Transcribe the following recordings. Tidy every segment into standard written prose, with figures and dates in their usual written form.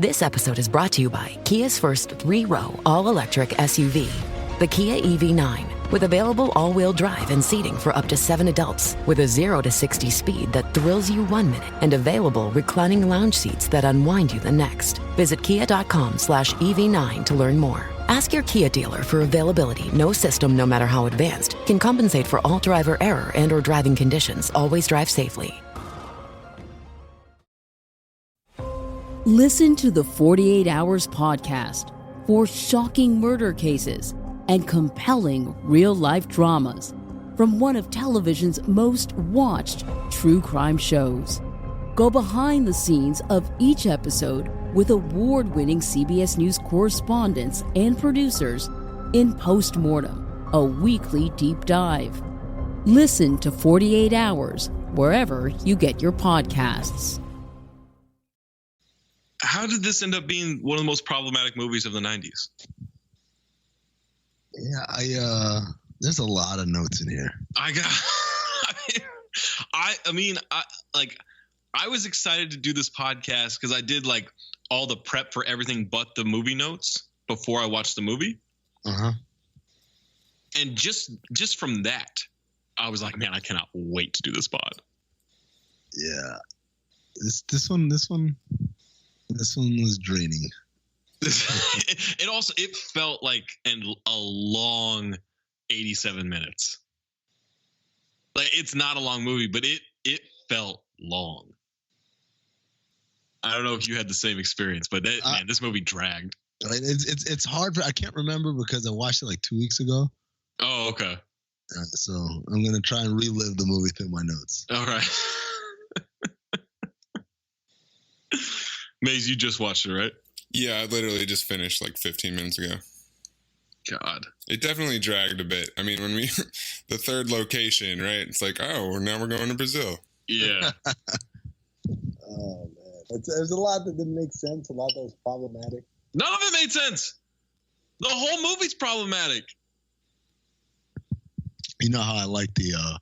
This episode is brought to you by Kia's first 3-row all-electric SUV, the Kia EV9, with available all-wheel drive and seating for up to 7 adults, with a 0 to 60 speed that thrills you 1 minute and available reclining lounge seats that unwind you the next. Visit kia.com/EV9 to learn more. Ask your Kia dealer for availability. No system, no matter how advanced, can compensate for all driver error and or driving conditions. Always drive safely. Listen to the 48 Hours podcast for shocking murder cases and compelling real-life dramas from one of television's most watched true crime shows. Go behind the scenes of each episode with award-winning CBS News correspondents and producers in Postmortem, a weekly deep dive. Listen to 48 Hours wherever you get your podcasts. How did this end up being one of the most problematic movies of the 90s? Yeah, there's a lot of notes in here. I was excited to do this podcast because I did like all the prep for everything but the movie notes before I watched the movie. Uh-huh. And just from that, I was like, man, I cannot wait to do this pod. Yeah. This one was draining. It felt like a long 87 minutes. Like, it's not a long movie, but it felt long. I don't know if you had the same experience, but man, this movie dragged. It's hard. I can't remember because I watched it like 2 weeks ago. Oh, okay. So I'm gonna try and relive the movie through my notes. All right. Maze, you just watched it, right? Yeah, I literally just finished like 15 minutes ago. God. It definitely dragged a bit. I mean, when the third location, right? It's like, oh, now we're going to Brazil. Yeah. Oh, man. There's a lot that didn't make sense, a lot that was problematic. None of it made sense. The whole movie's problematic. You know how I like the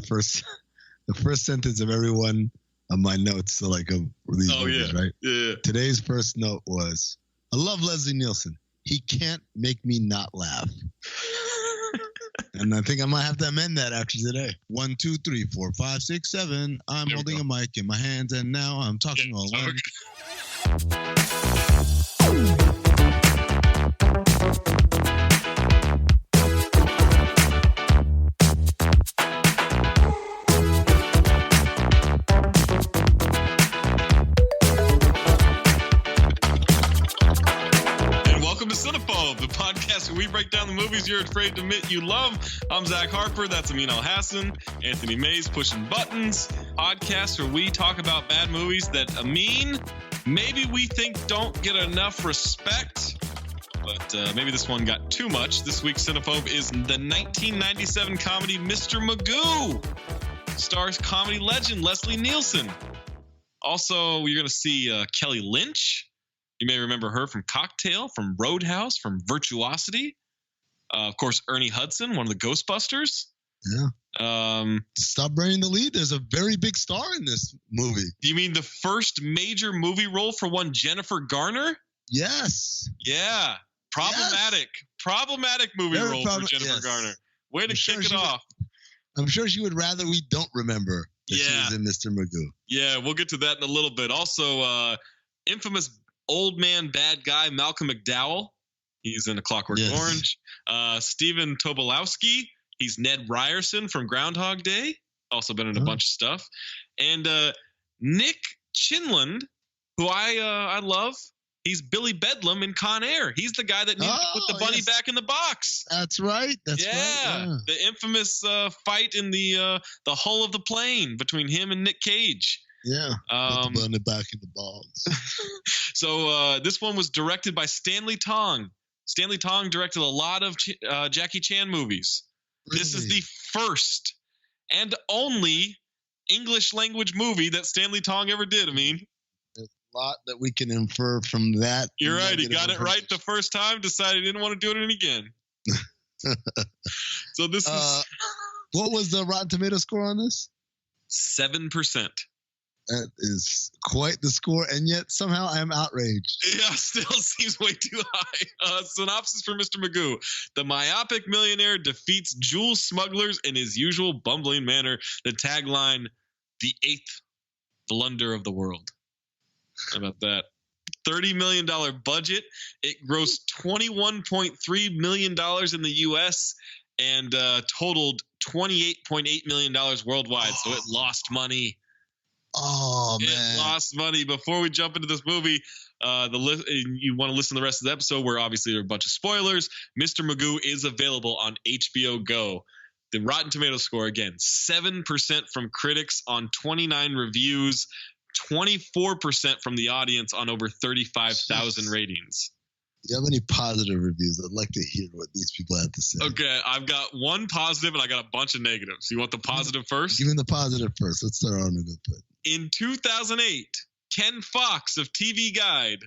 first sentence of every one of my notes, so like of these movies, right? Yeah. Today's first note was, I love Leslie Nielsen. He can't make me not laugh. And I think I might have to amend that after today. 1, 2, 3, 4, 5, 6, 7. I'm holding a mic in my hands, and now I'm talking all alone. Welcome to Cinephobe, the podcast where we break down the movies you're afraid to admit you love. I'm Zach Harper. That's Amin Hassan. Anthony Mayes pushing buttons. Podcast where we talk about bad movies that maybe we think don't get enough respect. But maybe this one got too much. This week's Cinephobe is the 1997 comedy Mr. Magoo. Stars comedy legend Leslie Nielsen. Also, you're going to see Kelly Lynch. You may remember her from Cocktail, from Roadhouse, from Virtuosity. Of course, Ernie Hudson, one of the Ghostbusters. Yeah. Stop burying the lead. There's a very big star in this movie. You mean the first major movie role for one Jennifer Garner? Yes. Yeah. Problematic. Yes. Problematic movie role for Jennifer Garner. Way to kick it off. I'm sure she would rather we don't remember that she was in Mr. Magoo. Yeah, we'll get to that in a little bit. Also, infamous old man bad guy Malcolm McDowell. He's in A Clockwork Orange. Stephen Tobolowsky. He's Ned Ryerson from Groundhog Day. Also been in a bunch of stuff. And Nick Chinland, who I love. He's Billy Bedlam in Con Air. He's the guy that needs to put the bunny back in the box. That's right. That's right. Yeah. The infamous fight in the hull of the plane between him and Nick Cage. Yeah, put the bunny back in the box. So this one was directed by Stanley Tong. Stanley Tong directed a lot of Jackie Chan movies. Really? This is the first and only English language movie that Stanley Tong ever did, I mean. There's a lot that we can infer from that. You're right. He got it right the first time, decided he didn't want to do it again. So this is... What was the Rotten Tomato score on this? 7%. That is quite the score, and yet somehow I am outraged. Yeah, still seems way too high. Synopsis for Mr. Magoo. The myopic millionaire defeats jewel smugglers in his usual bumbling manner. The tagline, the eighth blunder of the world. How about that? $30 million budget. It grossed $21.3 million in the U.S. and totaled $28.8 million worldwide. So it lost money. Oh, man. It lost money. Before we jump into this movie, you want to listen to the rest of the episode where obviously there are a bunch of spoilers. Mr. Magoo is available on HBO Go. The Rotten Tomatoes score, again, 7% from critics on 29 reviews, 24% from the audience on over 35,000 ratings. Do you have any positive reviews? I'd like to hear what these people have to say. Okay, I've got one positive and I got a bunch of negatives. You want the positive first? Give me the positive first. Let's start on a good foot. In 2008, Ken Fox of TV Guide.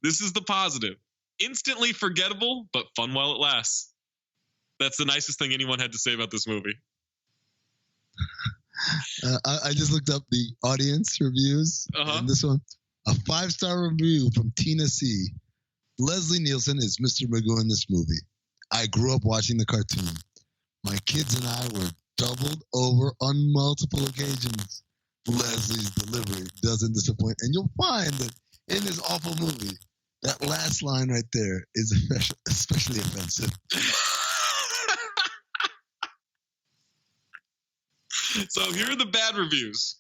This is the positive. Instantly forgettable, but fun while it lasts. That's the nicest thing anyone had to say about this movie. I just looked up the audience reviews. And this one, a 5-star review from Tina C. Leslie Nielsen is Mr. Magoo in this movie. I grew up watching the cartoon. My kids and I were doubled over on multiple occasions. Leslie's delivery doesn't disappoint. And you'll find that in this awful movie, that last line right there is especially offensive. So here are the bad reviews.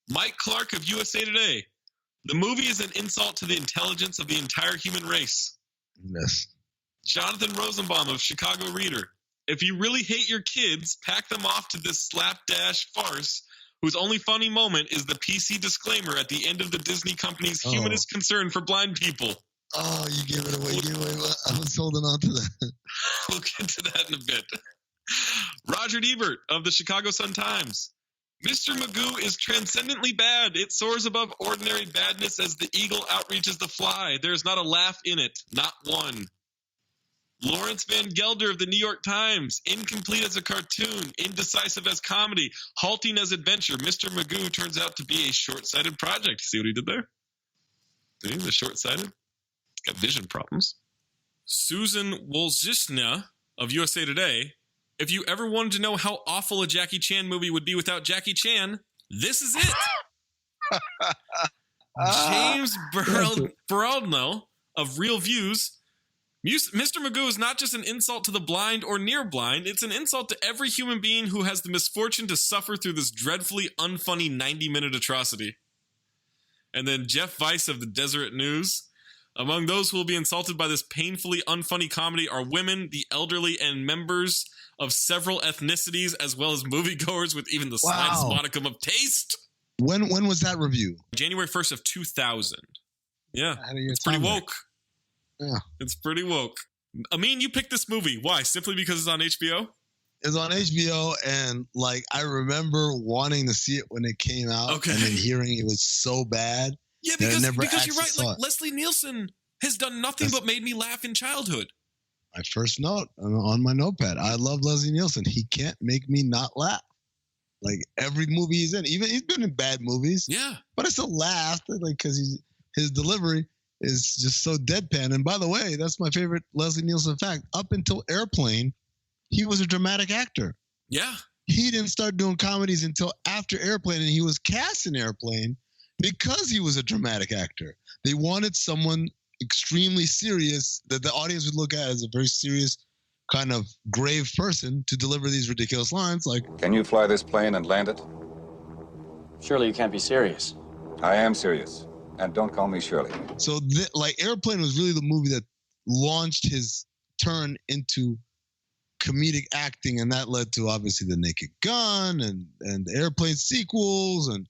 Mike Clark of USA Today. The movie is an insult to the intelligence of the entire human race. Yes. Jonathan Rosenbaum of Chicago Reader. If you really hate your kids, pack them off to this slapdash farce whose only funny moment is the PC disclaimer at the end of the Disney company's humanist concern for blind people. Oh, you gave it away. I was holding on to that. We'll get to that in a bit. Roger Ebert of the Chicago Sun-Times. Mr. Magoo is transcendently bad. It soars above ordinary badness as the eagle outreaches the fly. There's not a laugh in it. Not one. Lawrence Van Gelder of the New York Times. Incomplete as a cartoon. Indecisive as comedy. Halting as adventure. Mr. Magoo turns out to be a short-sighted project. See what he did there? See, the short-sighted? Got vision problems. Susan Wolzishna of USA Today. If you ever wanted to know how awful a Jackie Chan movie would be without Jackie Chan, this is it. James Beraldno of Real Views. Mr. Magoo is not just an insult to the blind or near blind. It's an insult to every human being who has the misfortune to suffer through this dreadfully unfunny 90-minute atrocity. And then Jeff Weiss of the Deseret News. Among those who will be insulted by this painfully unfunny comedy are women, the elderly, and members of several ethnicities, as well as moviegoers with even the slightest modicum of taste. When was that review? January 1st of 2000. Yeah, it's pretty woke. Yeah. It's pretty woke. Amin, you picked this movie. Why? Simply because it's on HBO? It's on HBO, and like I remember wanting to see it when it came out, and then hearing it was so bad. Yeah, because you're right. Like Leslie Nielsen has done nothing but made me laugh in childhood. My first note on my notepad. I love Leslie Nielsen. He can't make me not laugh. Like every movie he's in, even he's been in bad movies. Yeah, but I still laughed like because his delivery is just so deadpan. And by the way, that's my favorite Leslie Nielsen fact. Up until Airplane, he was a dramatic actor. Yeah, he didn't start doing comedies until after Airplane, and he was cast in Airplane because he was a dramatic actor. They wanted someone extremely serious that the audience would look at as a very serious kind of grave person to deliver these ridiculous lines like, "Can you fly this plane and land it?" Surely you can't be serious. I am serious. And don't call me Shirley. So like Airplane was really the movie that launched his turn into comedic acting, and that led to obviously The Naked Gun and the Airplane sequels and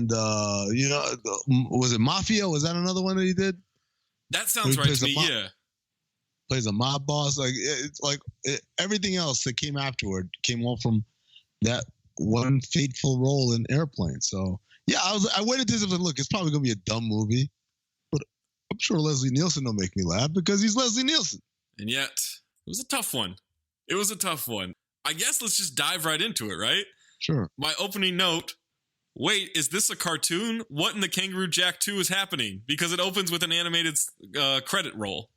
was it Mafia? Was that another one that he did? That sounds right to me. Yeah, plays a mob boss. Everything else that came afterward came all from that one fateful role in Airplane. So yeah, I waited to look. It's probably gonna be a dumb movie, but I'm sure Leslie Nielsen will make me laugh because he's Leslie Nielsen. And yet, it was a tough one. It was a tough one. I guess let's just dive right into it, right? Sure. My opening note wait, is this a cartoon? What in the Kangaroo Jack 2 is happening? Because it opens with an animated credit roll.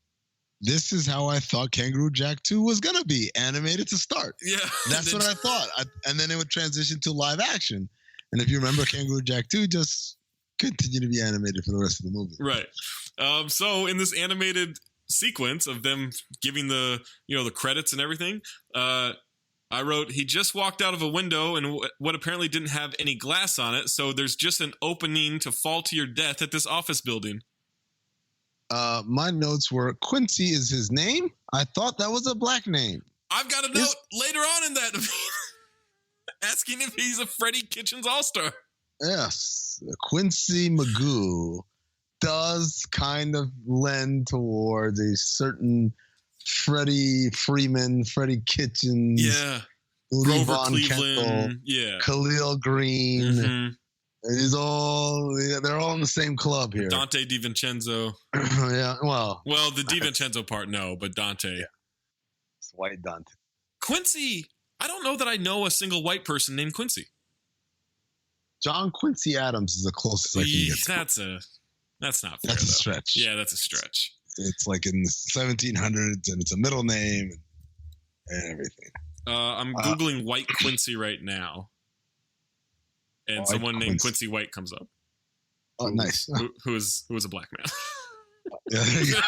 This is how I thought Kangaroo Jack 2 was going to be, animated to start. Yeah. That's what I thought. And then it would transition to live action. And if you remember, Kangaroo Jack 2 just continued to be animated for the rest of the movie. Right. So in this animated sequence of them giving the credits and everything, I wrote, he just walked out of a window and what apparently didn't have any glass on it, so there's just an opening to fall to your death at this office building. My notes were, Quincy is his name? I thought that was a black name. I've got a note later on in that asking if he's a Freddy Kitchens All-Star. Yes. Quincy Magoo does kind of lend towards a certain Freddie Freeman, Freddie Kitchens, yeah, Lee Grover Von Cleveland, Kendall, yeah, Khalil Green. Mm-hmm. They're all in the same club here. Dante DiVincenzo. Yeah, well, the DiVincenzo part, no, but Dante. Yeah. It's white Dante. Quincy, I don't know that I know a single white person named Quincy. John Quincy Adams is the closest I can get. That's not fair. That's a though. stretch. Yeah, that's a stretch. It's like in the 1700s, and it's a middle name and everything. I'm Googling white Quincy right now. And someone named Quincy White comes up. Oh, nice. Who is a black man. Yeah, there you go.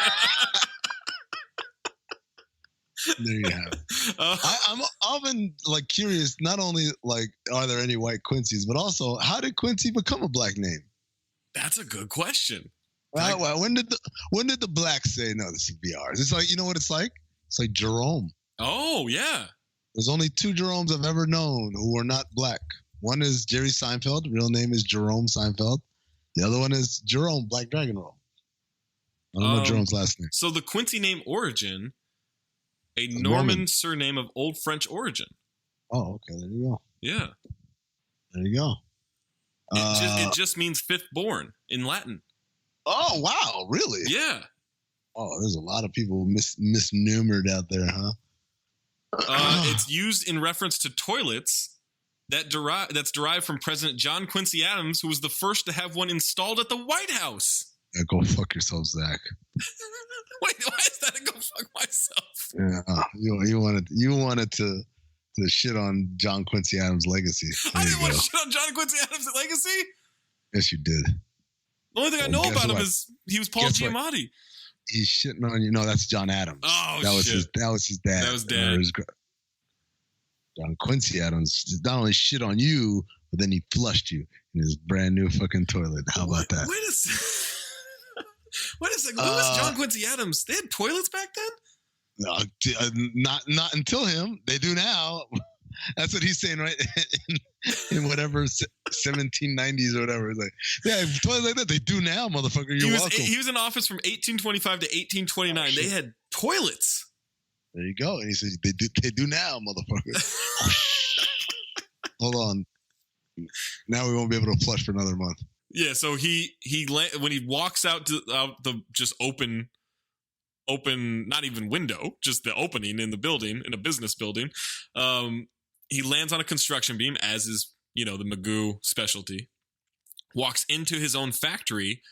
There you have it. I'm often like curious, not only like, are there any white Quincy's, but also, how did Quincy become a black name? That's a good question. Well, when did the blacks say, no, this would be ours? It's like, you know what it's like? It's like Jerome. Oh, yeah. There's only two Jeromes I've ever known who are not black. One is Jerry Seinfeld. Real name is Jerome Seinfeld. The other one is Jerome, Black Dragon Roll. I don't know Jerome's last name. So the Quincy name origin, a Norman surname of Old French origin. Oh, okay. There you go. Yeah. There you go. It just means fifth born in Latin. Oh, wow. Really? Yeah. Oh, there's a lot of people misnumered out there, huh? It's used in reference to toilets that's derived from President John Quincy Adams, who was the first to have one installed at the White House. Yeah, go fuck yourself, Zach. Wait, why is that a go fuck myself? Yeah, you wanted to shit on John Quincy Adams' legacy. I didn't want to shit on John Quincy Adams' legacy. Yes, you did. The only thing I know about him is he was Paul Giamatti. He's shitting on you. No, that's John Adams. Oh, that was shit. That was his dad. That was dad. John Quincy Adams not only shit on you, but then he flushed you in his brand new fucking toilet. How about that? Wait a second. Who was John Quincy Adams? They had toilets back then? Not until him. They do now. That's what he's saying, right? in whatever 1790s or whatever. It's like, yeah, toilets like that. They do now, motherfucker. You're welcome. He was in office from 1825 to 1829. They had toilets. There you go. And he said, they do now, motherfucker. Hold on. Now we won't be able to flush for another month. Yeah, so he when he walks out the just open, not even window, just the opening in the building, in a business building, he lands on a construction beam, as is, the Magoo specialty, walks into his own factory,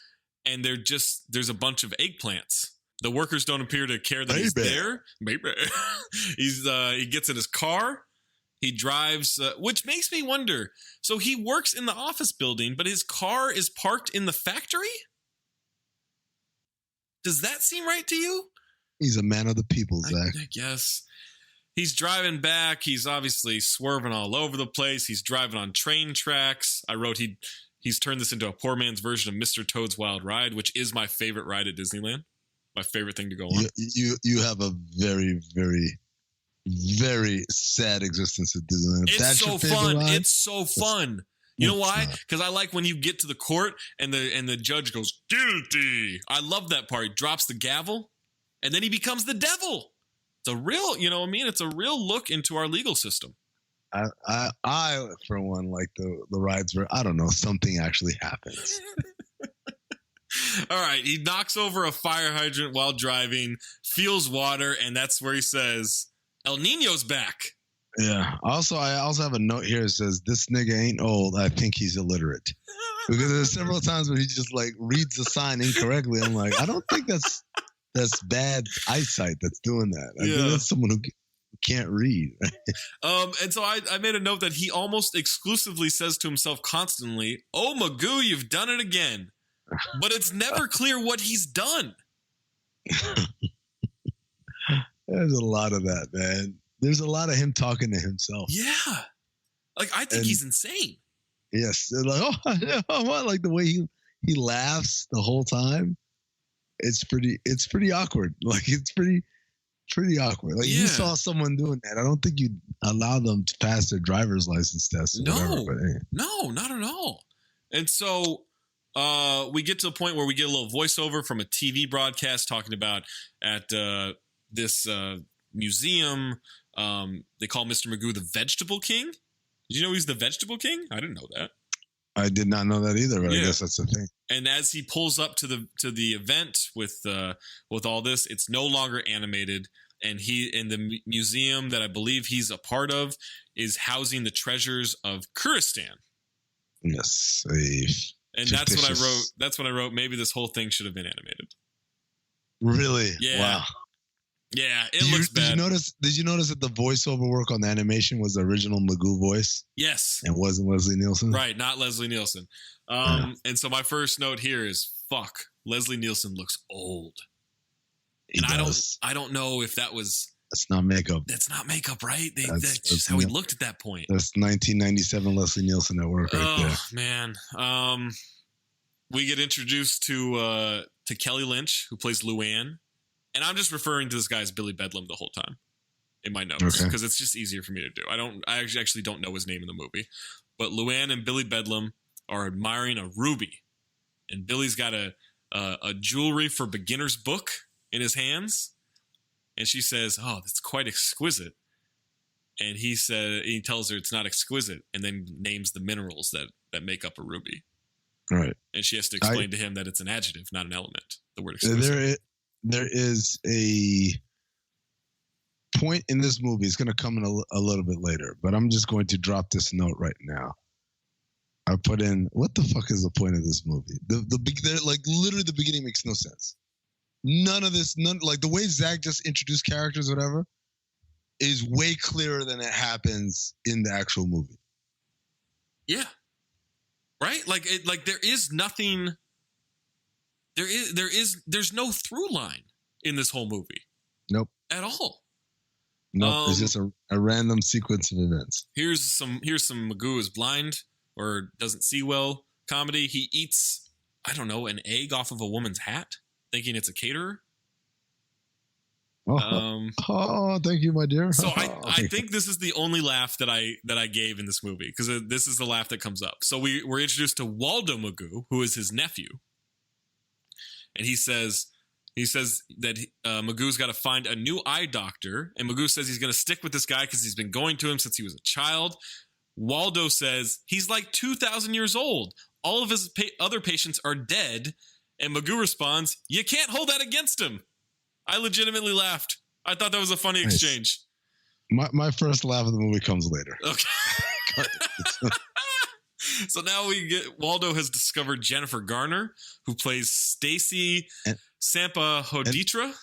and there's a bunch of eggplants. The workers don't appear to care that he's there. Baby. He gets in his car. He drives, which makes me wonder. So he works in the office building, but his car is parked in the factory? Does that seem right to you? He's a man of the people, Zach. I guess. He's driving back. He's obviously swerving all over the place. He's driving on train tracks. I wrote he's turned this into a poor man's version of Mr. Toad's Wild Ride, which is my favorite ride at Disneyland. My favorite thing to go on. You have a very, very, very sad existence at Disneyland. It's so fun. It's so fun. You know why? Because I like when you get to the court and the judge goes, guilty. I love that part. He drops the gavel and then he becomes the devil. It's a real, it's a real look into our legal system. I for one, like the rides where, I don't know, something actually happens. All right. He knocks over a fire hydrant while driving, feels water, and that's where he says, El Nino's back. Yeah. I also have a note here that says, "This nigga ain't old. I think he's illiterate." Because there's several times where he just like reads the sign incorrectly. I'm like, I don't think that's bad eyesight that's doing that. I think that's someone who can't read. And so I made a note that he almost exclusively says to himself constantly, "Oh, Magoo, you've done it again." But it's never clear what he's done. There's a lot of that, man. There's a lot of him talking to himself. Yeah. Like, I think he's insane. Yes. Like, what? Like the way he laughs the whole time. It's pretty awkward. Like, it's pretty awkward. Like, you saw someone doing that. I don't think you'd allow them to pass their driver's license test or whatever. But, hey. No, not at all. And so we get to a point where we get a little voiceover from a TV broadcast talking about at this museum. They call Mr. Magoo the Vegetable King. Did you know he's the Vegetable King? I didn't know that. I did not know that either, but I guess that's the thing. And as he pulls up to the event with all this, it's no longer animated. And he in the museum that I believe he's a part of is housing the treasures of Kurdistan. Yes, and that's what I wrote. That's what I wrote. Maybe this whole thing should have been animated. Really? Yeah. Wow. Yeah, it looks bad. Did you notice that the voiceover work on the animation was the original Magoo voice? Yes. And wasn't Leslie Nielsen? Right, not Leslie Nielsen. And so my first note here is, fuck, Leslie Nielsen looks old. I don't know if that was... That's not makeup. That's not makeup, right? That's just how he looked at that point. That's 1997 Leslie Nielsen at work right there. Oh, man. We get introduced to Kelly Lynch, who plays Luann. And I'm just referring to this guy as Billy Bedlam the whole time in my notes because it's just easier for me to do. I actually don't know his name in the movie, but Luann and Billy Bedlam are admiring a ruby, and Billy's got a jewelry for beginners book in his hands, and she says, "Oh, that's quite exquisite." And he tells her it's not exquisite, and then names the minerals that make up a ruby. Right. And she has to explain to him that it's an adjective, not an element. The word exquisite. There is a point in this movie. It's going to come in a little bit later, but I'm just going to drop this note right now. I put in, what the fuck is the point of this movie? Like literally the beginning makes no sense. None like the way Zach just introduced characters or whatever is way clearer than it happens in the actual movie. Yeah. Right? Like there is nothing... There's no through line in this whole movie. Nope. At all. Nope. It's just a random sequence of events. Here's some Magoo is blind or doesn't see well comedy. He eats, I don't know, an egg off of a woman's hat, thinking it's a caterer. Thank you, my dear. So I think this is the only laugh that I gave in this movie because this is the laugh that comes up. So we're introduced to Waldo Magoo, who is his nephew. And he says that Magoo's got to find a new eye doctor. And Magoo says he's going to stick with this guy because he's been going to him since he was a child. Waldo says he's like 2,000 years old. All of his other patients are dead. And Magoo responds, "You can't hold that against him." I legitimately laughed. I thought that was a funny exchange. My first laugh of the movie comes later. Okay. So now Waldo has discovered Jennifer Garner, who plays Stacy Sampahoditra.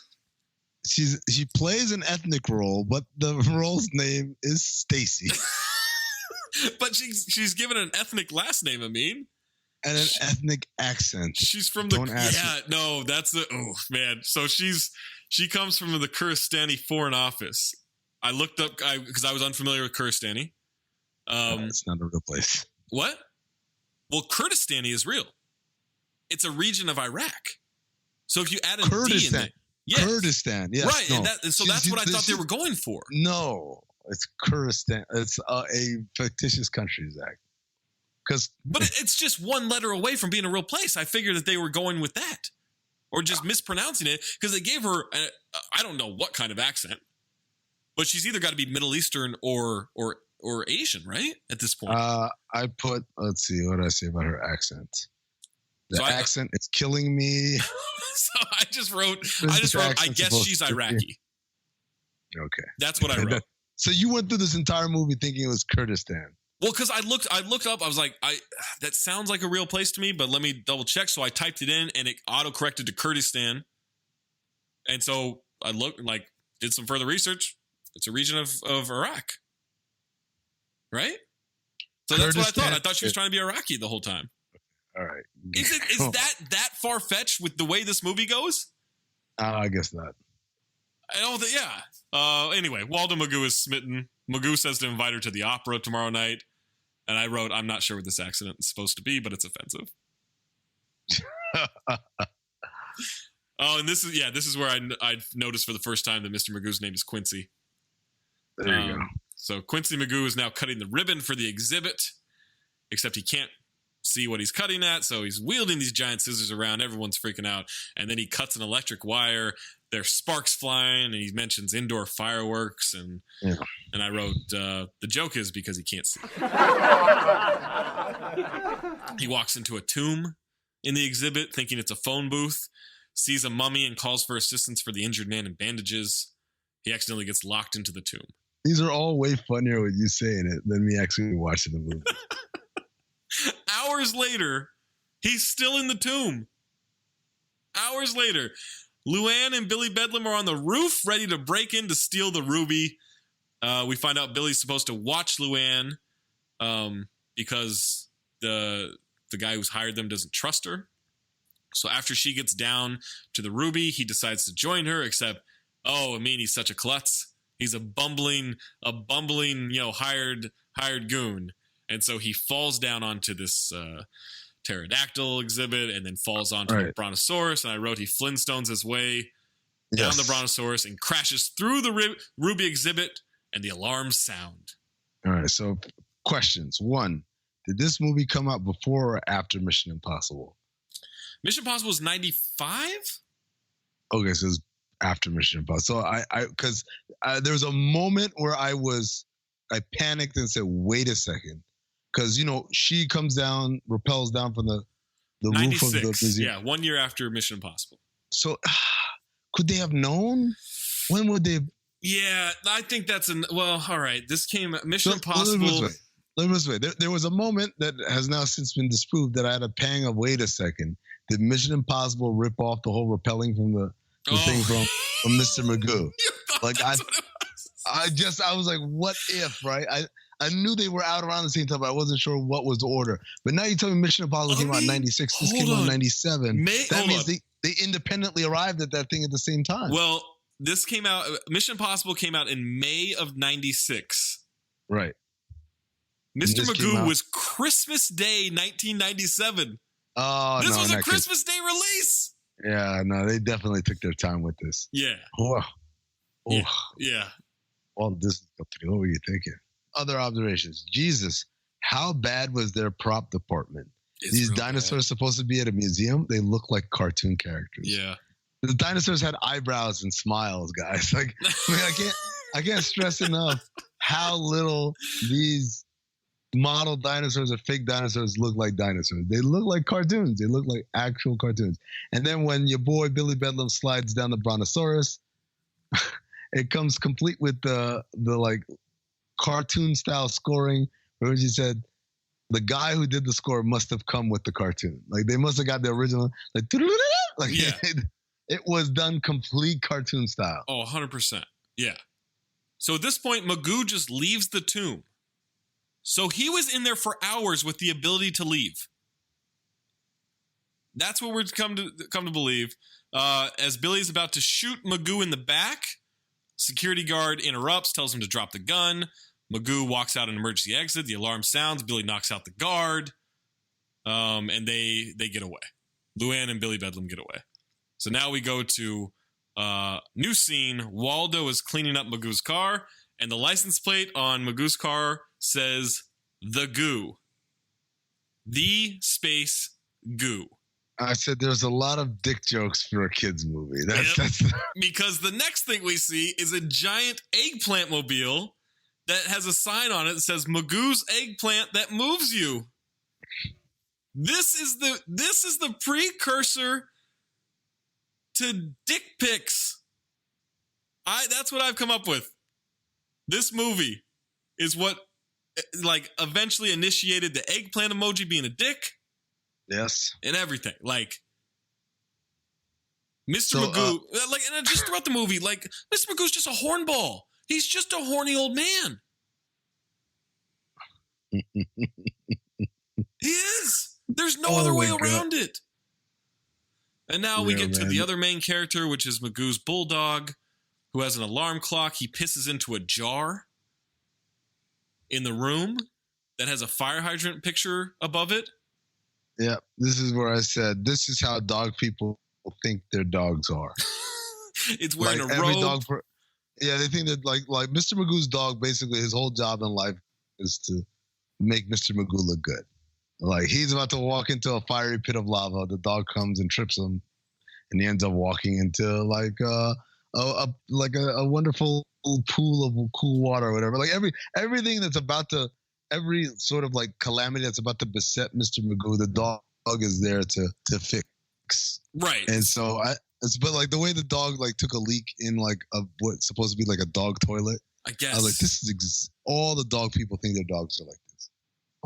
She plays an ethnic role, but the role's name is Stacy. But she's given an ethnic last name, Amin. And an ethnic accent. She's from man. So she comes from the Kurdistani Foreign Office. I looked up because I was unfamiliar with Kurdistani. It's not a real place. What? Well, Kurdistani is real. It's a region of Iraq. So if you add a D in it, yes. Kurdistan, yes, right? No. And that's what I thought they were going for. No, it's Kurdistan. It's a fictitious country, Zach. But it's just one letter away from being a real place. I figured that they were going with that, or just mispronouncing it because they gave her I don't know what kind of accent, but she's either got to be Middle Eastern or Asian, right? At this point. Let's see, what did I say about her accent? The accent is killing me. So I just wrote, I guess she's Iraqi. Okay. That's what I wrote. So you went through this entire movie thinking it was Kurdistan. Well, because I looked up, I was like, that sounds like a real place to me, but let me double check. So I typed it in and it auto-corrected to Kurdistan. And so I did some further research. It's a region of Iraq. Right? So Kurdistan, that's what I thought. I thought she was trying to be Iraqi the whole time. All right. Is that far-fetched with the way this movie goes? I guess not. I don't think, yeah. Anyway, Waldo Magoo is smitten. Magoo says to invite her to the opera tomorrow night. And I wrote, I'm not sure what this accident is supposed to be, but it's offensive. And this is where I noticed for the first time that Mr. Magoo's name is Quincy. There you go. So Quincy Magoo is now cutting the ribbon for the exhibit, except he can't see what he's cutting at, so he's wielding these giant scissors around. Everyone's freaking out. And then he cuts an electric wire. There's sparks flying, and he mentions indoor fireworks. And I wrote, the joke is because he can't see. He walks into a tomb in the exhibit, thinking it's a phone booth, sees a mummy and calls for assistance for the injured man in bandages. He accidentally gets locked into the tomb. These are all way funnier with you saying it than me actually watching the movie. Hours later, he's still in the tomb. Hours later, Luann and Billy Bedlam are on the roof ready to break in to steal the ruby. We find out Billy's supposed to watch Luann because the guy who's hired them doesn't trust her. So after she gets down to the ruby, he decides to join her, except, he's such a klutz. He's a bumbling, hired goon. And so he falls down onto this pterodactyl exhibit and then falls onto the brontosaurus. And I wrote he Flintstones his way down the brontosaurus and crashes through the ruby exhibit, and the alarms sound. All right, so questions. One, did this movie come out before or after Mission Impossible? Mission Impossible was 95? Okay, so it was after Mission Impossible. So because there was a moment where I panicked and said, wait a second. Because, she comes down, rappels down from the roof of the museum. Yeah, 1 year after Mission Impossible. So could they have known? When would they? Yeah, I think that's all right. This came, Mission Impossible. Let me this way. There was a moment that has now since been disproved that I had a pang of, wait a second. Did Mission Impossible rip off the whole rappelling from the thing from Mr. Magoo? I was like, what if, right? I knew they were out around the same time, but I wasn't sure what was the order. But now you tell me Mission Impossible came out in 96. This came out in 97. That means they independently arrived at that thing at the same time. Well, Mission Impossible came out in May of 96. Right. Mr. Magoo was Christmas Day, 1997. Oh, this was a Christmas Day release. Yeah, no, they definitely took their time with this. Yeah. Oh. Yeah. Well, what were you thinking? Other observations. Jesus, how bad was their prop department? These dinosaurs are supposed to be at a museum. They look like cartoon characters. Yeah. The dinosaurs had eyebrows and smiles, guys. Like, I can't stress enough how little these model dinosaurs or fake dinosaurs look like dinosaurs. They look like cartoons. They look like actual cartoons. And then when your boy Billy Bedlam slides down the brontosaurus, it comes complete with the like cartoon style scoring. Where she said the guy who did the score must have come with the cartoon. Like they must have got the original. It was done complete cartoon style. Oh, 100%. Yeah. So at this point, Magoo just leaves the tomb. So he was in there for hours with the ability to leave. That's what we're come to believe. As Billy's about to shoot Magoo in the back, security guard interrupts, tells him to drop the gun. Magoo walks out an emergency exit. The alarm sounds. Billy knocks out the guard. And they get away. Luann and Billy Bedlam get away. So now we go to new scene. Waldo is cleaning up Magoo's car, and the license plate on Magoo's car says the goo. The space goo. I said there's a lot of dick jokes for a kid's movie. That's because the next thing we see is a giant eggplant mobile that has a sign on it that says Magoo's eggplant that moves you. This is the precursor to dick pics. That's what I've come up with. This movie is what like eventually initiated the eggplant emoji being a dick. Yes. And everything. Like Mr. Magoo, and just throughout the movie, like Mr. Magoo's just a hornball. He's just a horny old man. He is. There's no other way around it. And now we get to the other main character, which is Magoo's bulldog, who has an alarm clock. He pisses into a jar in the room that has a fire hydrant picture above it. Yeah, this is where I said, this is how dog people think their dogs are. It's wearing like a robe. They think that like Mr. Magoo's dog, basically his whole job in life is to make Mr. Magoo look good. Like he's about to walk into a fiery pit of lava. The dog comes and trips him, and he ends up walking into like a wonderful pool of cool water or whatever. Like everything that's about to, every sort of like calamity that's about to beset Mr. Magoo, the dog is there to fix. Right. And so but like the way the dog like took a leak in like what's supposed to be like a dog toilet. I guess. I was like, this is all the dog people think their dogs are like this.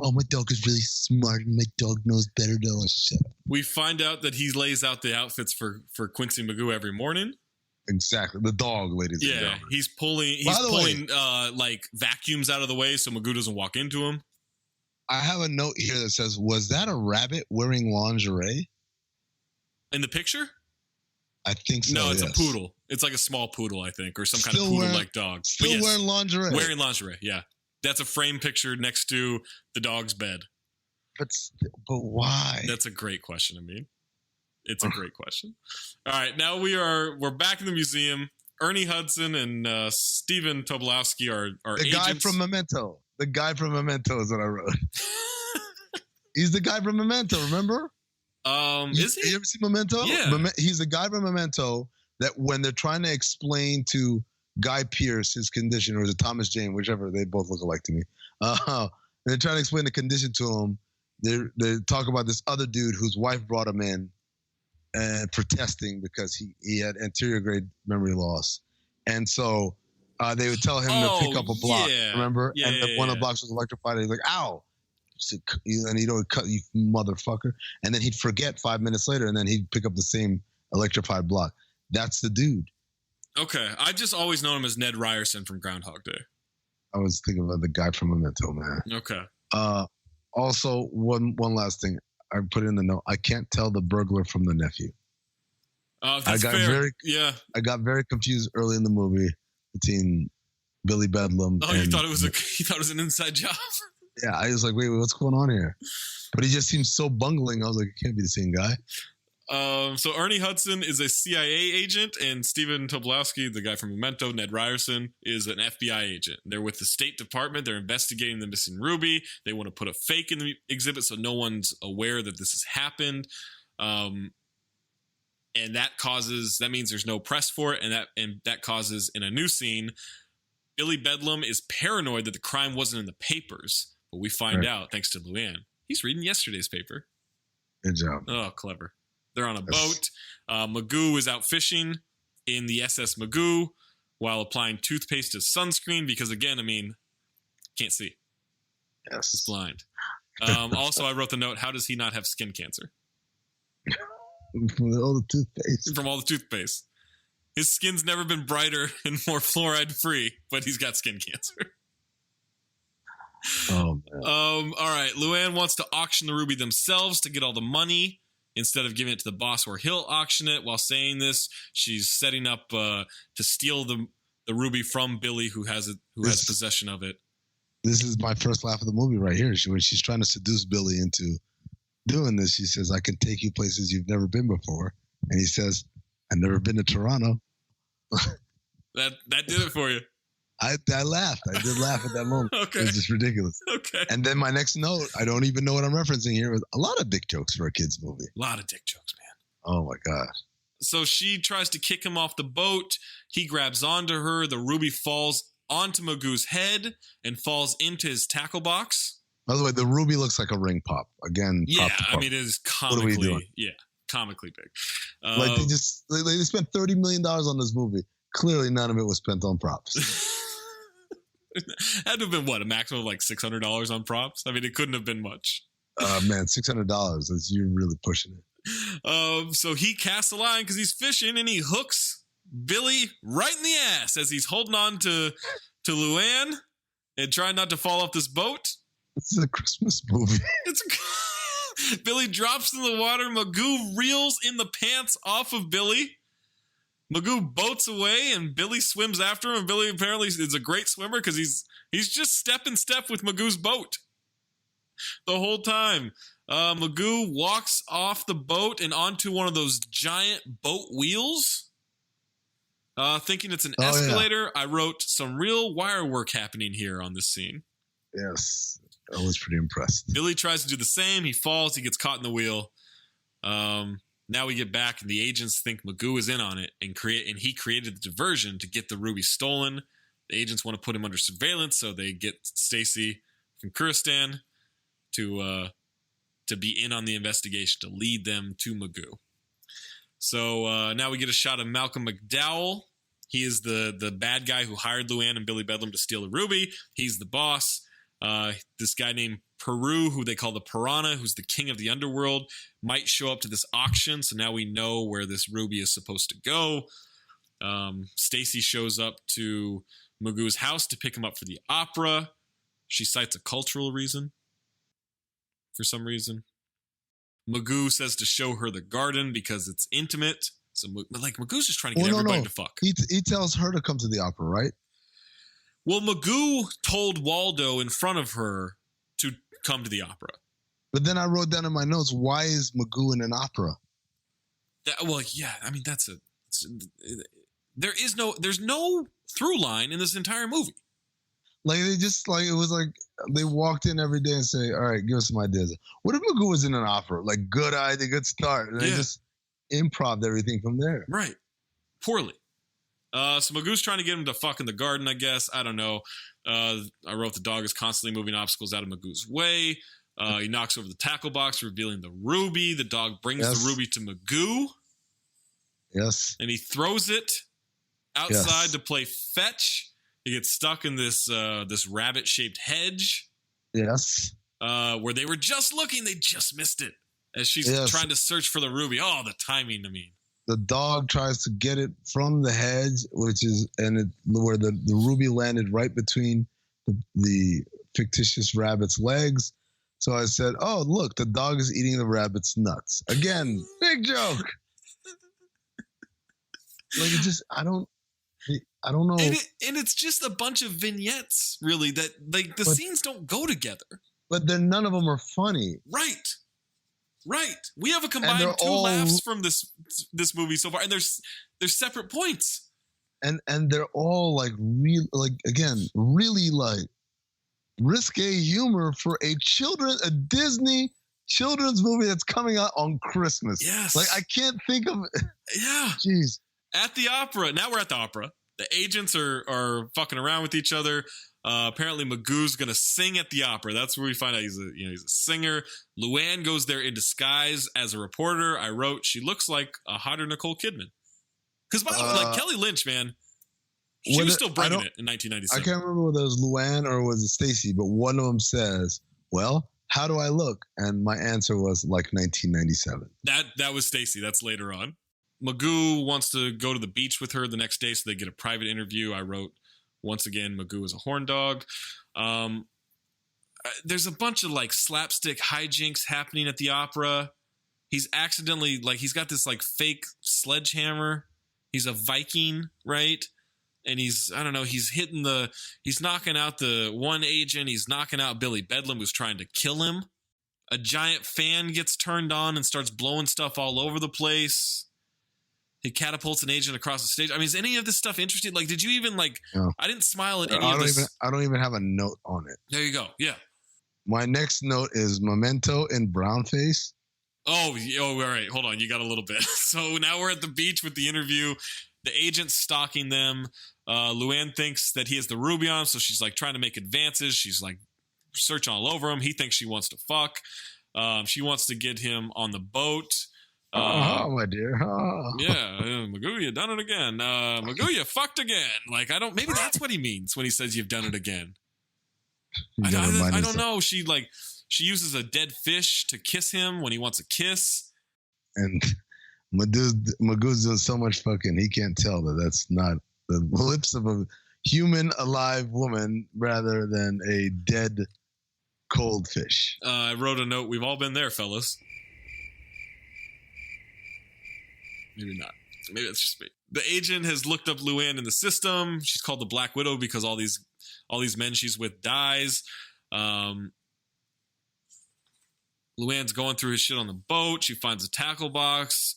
Oh, my dog is really smart and my dog knows better than I. Shut up. We find out that he lays out the outfits for Quincy Magoo every morning. Exactly. The dog, ladies and gentlemen. He's pulling like vacuums out of the way so Magoo doesn't walk into him. I have a note here that says, was that a rabbit wearing lingerie? In the picture? I think so. No, it's yes. a poodle. It's like a small poodle, I think, or some kind of poodle-like dog. Still wearing lingerie. Wearing lingerie, yeah. That's a frame picture next to the dog's bed. But why? That's a great question, I mean. It's a great question. All right, now we're back in the museum. Ernie Hudson and Stephen Tobolowsky are the agents. guy from Memento. The guy from Memento is what I wrote. He's the guy from Memento, remember? Is he? You ever seen Memento? Yeah. He's the guy from Memento that when they're trying to explain to Guy Pearce his condition, or is it Thomas Jane, whichever, they both look alike to me. They're trying to explain the condition to him. They talk about this other dude whose wife brought him in for testing because he had anterior grade memory loss. And so they would tell him to pick up a block, remember? Yeah, and one of the blocks was electrified. And he's like, ow. And he'd always cut, you motherfucker. And then he'd forget 5 minutes later, and then he'd pick up the same electrified block. That's the dude. Okay. I just always known him as Ned Ryerson from Groundhog Day. I was thinking about the guy from Memento, man. Okay. Also, one last thing. I put in the note. I can't tell the burglar from the nephew. That's fair. I got very confused early in the movie between Billy Bedlam. Oh, you thought it was an inside job? Yeah, I was like, wait, what's going on here? But he just seems so bungling. I was like, it can't be the same guy. So Ernie Hudson is a CIA agent, and Stephen Tobolowsky, the guy from Memento, Ned Ryerson, is an FBI agent. They're with the State Department. They're investigating the missing ruby. They want to put a fake in the exhibit so no one's aware that this has happened. And that means there's no press for it, and that causes, in a new scene, Billy Bedlam is paranoid that the crime wasn't in the papers. But we find out, thanks to Luann, he's reading yesterday's paper. Good job. Oh, clever. They're on a boat. Magoo is out fishing in the SS Magoo while applying toothpaste as sunscreen because, again, I mean, can't see. Yes. He's blind. Also, I wrote the note, how does he not have skin cancer? From all the toothpaste. From all the toothpaste. His skin's never been brighter and more fluoride-free, but he's got skin cancer. Oh, man. All right. Luann wants to auction the ruby themselves to get all the money instead of giving it to the boss where he'll auction it. While saying this, she's setting up to steal the ruby from Billy, who has possession of it. This is my first laugh of the movie right here. When she's trying to seduce Billy into doing this, she says, I can take you places you've never been before. And he says, I've never been to Toronto. That did it for you. I laughed. I did laugh at that moment. Okay. It was just ridiculous. Okay. And then my next note, I don't even know what I'm referencing here, was a lot of dick jokes for a kid's movie. A lot of dick jokes, man. Oh, my God. So she tries to kick him off the boat. He grabs onto her. The ruby falls onto Magoo's head and falls into his tackle box. By the way, the ruby looks like a ring pop. Again, yeah, pop I mean, it is comically, what are we doing? Yeah, comically big. Like they spent $30 million on this movie. Clearly, none of it was spent on props. Had to have been what, a maximum of like $600 on props? I mean, it couldn't have been much. Man, $600. You're really pushing it. So he casts a line because he's fishing, and he hooks Billy right in the ass as he's holding on to Luann and trying not to fall off this boat. This is a Christmas movie. Billy drops in the water. Magoo reels in the pants off of Billy. Magoo boats away, and Billy swims after him. And Billy apparently is a great swimmer because he's just step in step with Magoo's boat the whole time. Magoo walks off the boat and onto one of those giant boat wheels, thinking it's an escalator. Yeah. I wrote some real wire work happening here on this scene. Yes, I was pretty impressed. Billy tries to do the same. He falls. He gets caught in the wheel. Now we get back, and the agents think Magoo is in on it, and he created the diversion to get the ruby stolen. The agents want to put him under surveillance, so they get Stacy from Kuristan to be in on the investigation, to lead them to Magoo. So now we get a shot of Malcolm McDowell. He is the bad guy who hired Luann and Billy Bedlam to steal the ruby. He's the boss. This guy named Peru, who they call the Piranha, who's the king of the underworld, might show up to this auction. So now we know where this ruby is supposed to go. Stacy shows up to Magoo's house to pick him up for the opera. She cites a cultural reason. For some reason, Magoo says to show her the garden because it's intimate. So, like, Magoo's just trying to get everybody to fuck. He tells her to come to the opera, right? Well, Magoo told Waldo in front of her to come to the opera. But then I wrote down in my notes, why is Magoo in an opera? I mean, there's no through line in this entire movie. Like, they just, like, it was like they walked in every day and say, all right, give us some ideas. What if Magoo was in an opera? Like, good idea, good start. And they just improv everything from there. Right. Poorly. So Magoo's trying to get him to fuck in the garden, I guess. I don't know. I wrote the dog is constantly moving obstacles out of Magoo's way. He knocks over the tackle box, revealing the ruby. The dog brings the ruby to Magoo. Yes. And he throws it outside to play fetch. He gets stuck in this rabbit-shaped hedge. Yes. Where they were just looking. They just missed it. As she's trying to search for the ruby. Oh, the timing, I mean. The dog tries to get it from the hedge, where the ruby landed right between the fictitious rabbit's legs. So I said, oh, look, the dog is eating the rabbit's nuts. Again, big joke. Like, it just, I don't know. And it's just a bunch of vignettes, really, that like the scenes don't go together. But then none of them are funny. Right. We have a combined 2 laughs from this movie so far, and there's separate points. And they're all like really like risque humor for a Disney children's movie that's coming out on Christmas. Yes. Like, I can't think of it. Yeah. Jeez. At the opera. Now we're at the opera. The agents are fucking around with each other. Apparently Magoo's gonna sing at the opera. That's where we find out he's a singer. Luann goes there in disguise as a reporter. I wrote she looks like a hotter Nicole Kidman. Because by the way, like Kelly Lynch, man, she was still bringing it in 1997. I can't remember whether it was Luann or was it Stacy, but one of them says, "Well, how do I look?" And my answer was like 1997. That was Stacy. That's later on. Magoo wants to go to the beach with her the next day, so they get a private interview. I wrote, once again, Magoo is a horn dog. There's a bunch of like slapstick hijinks happening at the opera. He's accidentally he's got this like fake sledgehammer. He's a Viking, right? And he's knocking out the one agent. He's knocking out Billy Bedlam, who's trying to kill him. A giant fan gets turned on and starts blowing stuff all over the place. He catapults an agent across the stage. I mean, is any of this stuff interesting? Like, did you even no. I didn't smile at any of this. I don't even have a note on it. There you go. Yeah. My next note is Memento in brownface. Oh, all right. Hold on. You got a little bit. So now we're at the beach with the interview. The agent's stalking them. Luann thinks that he has the ruby on him, so she's like trying to make advances. She's like searching all over him. He thinks she wants to fuck. She wants to get him on the boat. My dear. Yeah, Magoo, you done it again. Magoo, you fucked again. Like, maybe that's what he means when he says you've done it again. I don't know. She uses a dead fish to kiss him when he wants a kiss. And Magoo's doing so much fucking, he can't tell that that's not the lips of a human alive woman rather than a dead cold fish. I wrote a note. We've all been there, fellas. Maybe not. Maybe it's just me. The agent has looked up Luann in the system. She's called the Black Widow because all these men she's with dies. Luann's going through his shit on the boat. She finds a tackle box.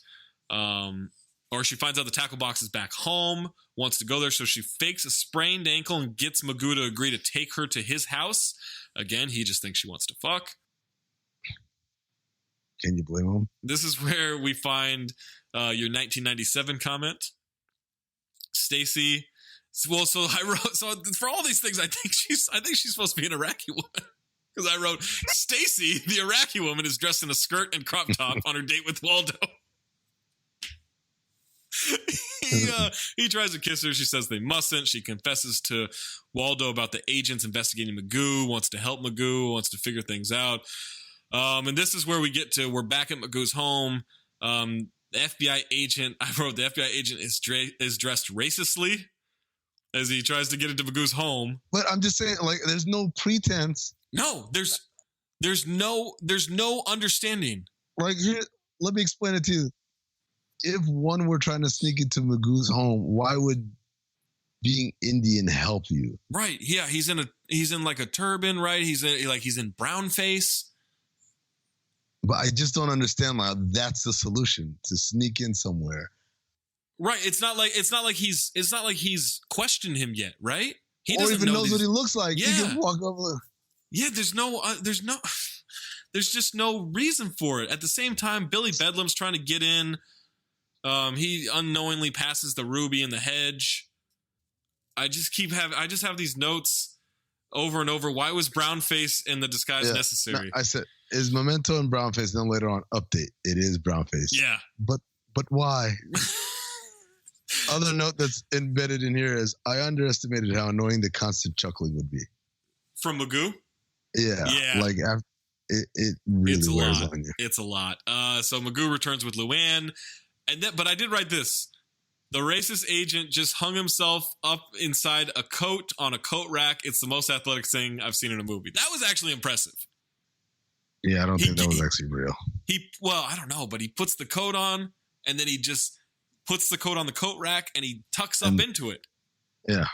Or she finds out the tackle box is back home, wants to go there, so she fakes a sprained ankle and gets Magoo to agree to take her to his house. Again, he just thinks she wants to fuck. Can you blame him? This is where we find your 1997 comment. Stacy. Well, so I wrote. So for all these things, I think she's supposed to be an Iraqi woman because I wrote Stacy, the Iraqi woman, is dressed in a skirt and crop top on her date with Waldo. He tries to kiss her. She says they mustn't. She confesses to Waldo about the agents investigating Magoo, wants to help Magoo, wants to figure things out. And this is where we're back at Magoo's home. The FBI agent, I wrote, the FBI agent is dressed racistly as he tries to get into Magoo's home. But I'm just saying, like, there's no pretense. No, there's no understanding. Like, here, let me explain it to you. If one were trying to sneak into Magoo's home, why would being Indian help you? Right. Yeah. He's in like a turban, right? He's in brown face. But I just don't understand how that's the solution, to sneak in somewhere. Right. It's not like he's questioned him yet, right? He or even knows what he looks like. Yeah. He can walk over. Yeah. There's just no reason for it. At the same time, Billy Bedlam's trying to get in. He unknowingly passes the ruby in the hedge. I just have these notes over and over. Why was brownface in the disguise necessary? No, I said, is Memento and brownface? Then later on, update. It is brownface. Yeah. But why? Other note that's embedded in here is I underestimated how annoying the constant chuckling would be. From Magoo? Yeah. Like it really wears on you. It's a lot. So Magoo returns with Luann. But I did write this. The racist agent just hung himself up inside a coat on a coat rack. It's the most athletic thing I've seen in a movie. That was actually impressive. Yeah, I don't think that was actually real. I don't know, but he puts the coat on and then he just puts the coat on the coat rack and he tucks up into it. Yeah.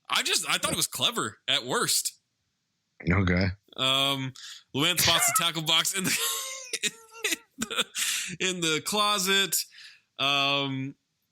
I thought it was clever at worst. Okay. Luann spots the tackle box in the closet.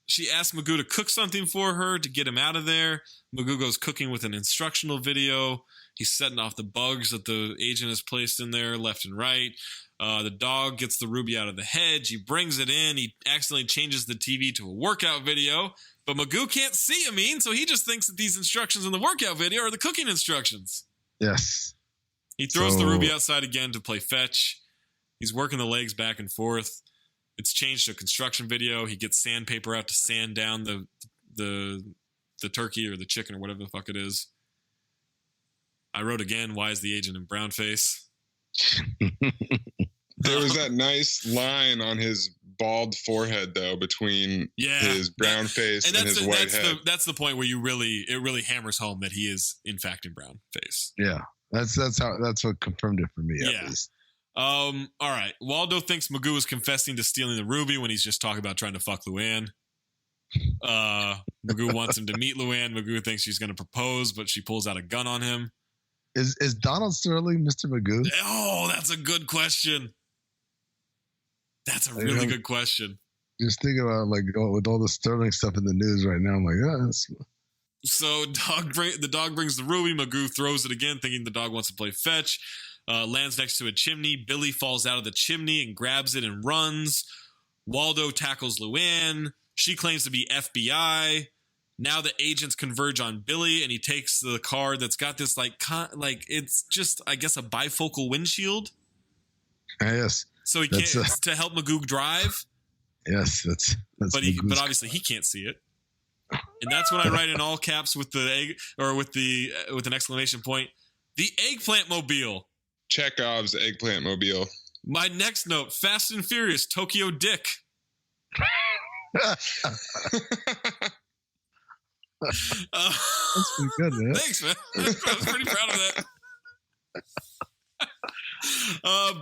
She asks Magoo to cook something for her to get him out of there. Magoo goes cooking with an instructional video. He's setting off the bugs that the agent has placed in there left and right. The dog gets the ruby out of the hedge. He brings it in. He accidentally changes the TV to a workout video. But Magoo can't see Amin, so he just thinks that these instructions in the workout video are the cooking instructions. Yes. He throws the ruby outside again to play fetch. He's working the legs back and forth. It's changed to a construction video. He gets sandpaper out to sand down the turkey or the chicken or whatever the fuck it is. I wrote again, why is the agent in brown face? There was that nice line on his bald forehead, though, between his brown face and his white head. That's the point where it really hammers home that he is, in fact, in brown face. Yeah, that's what confirmed it for me, at least. All right. Waldo thinks Magoo is confessing to stealing the ruby when he's just talking about trying to fuck Luann. Magoo wants him to meet Luann. Magoo thinks she's going to propose, but she pulls out a gun on him. Is Donald Sterling Mr. Magoo? Oh, that's a good question. That's a really good question. Just thinking about with all the Sterling stuff in the news right now, I'm like, So the dog brings the ruby. Magoo throws it again, thinking the dog wants to play fetch. Lands next to a chimney. Billy falls out of the chimney and grabs it and runs. Waldo tackles Luann. She claims to be FBI. Now the agents converge on Billy, and he takes the car that's got this it's just, I guess, a bifocal windshield. Yes. So he can't to help Magoo drive. Yes, that's but obviously he can't see it. And that's when I write in all caps with the egg or with an exclamation point, the eggplant mobile. Chekhov's eggplant mobile. My next note, Fast and Furious Tokyo Dick. That's pretty good, man. Thanks, man. I was pretty proud of that.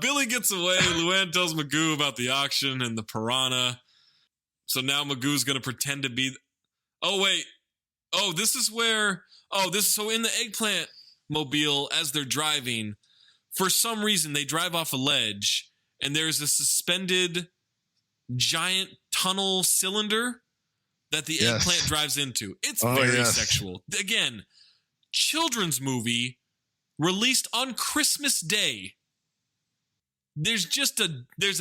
Billy gets away. Luann tells Magoo about the auction and the piranha. So now Magoo's going to pretend to be... Oh, wait. Oh, this is where... So in the eggplant mobile, as they're driving, for some reason, they drive off a ledge, and there's a suspended giant tunnel cylinder that the eggplant drives into. It's very sexual. Again, children's movie released on Christmas Day. There's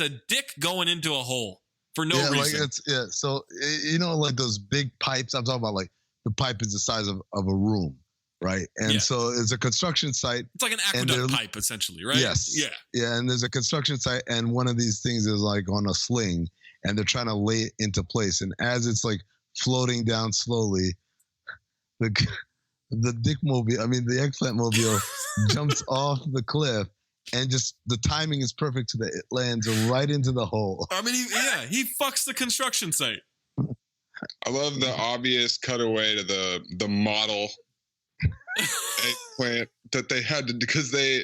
a dick going into a hole for no reason. So like those big pipes. I'm talking about like the pipe is the size of a room, right? And so it's a construction site. It's like an aqueduct pipe, essentially, right? Yes. Yeah. Yeah. And there's a construction site, and one of these things is like on a sling, and they're trying to lay it into place. And as it's like floating down slowly, the eggplant mobile jumps off the cliff, and just the timing is perfect so that it lands right into the hole. I mean, he fucks the construction site. I love the obvious cutaway to the model eggplant that they had to, because they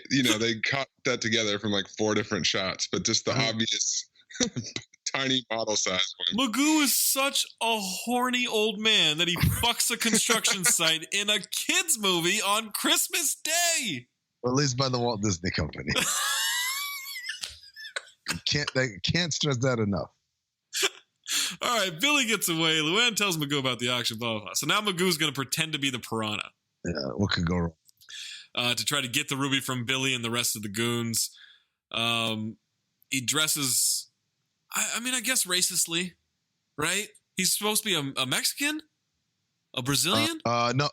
cut that together from like 4 different shots, but just the obvious tiny model size one. Magoo is such a horny old man that he fucks a construction site in a kid's movie on Christmas Day. Released by the Walt Disney Company. Can't stress that enough. All right, Billy gets away. Luann tells Magoo about the auction, blah, blah, blah. So now Magoo's going to pretend to be the piranha. Yeah, what could go wrong? To try to get the ruby from Billy and the rest of the goons. He dresses, I guess racistly, right? He's supposed to be a Mexican? A Brazilian? No.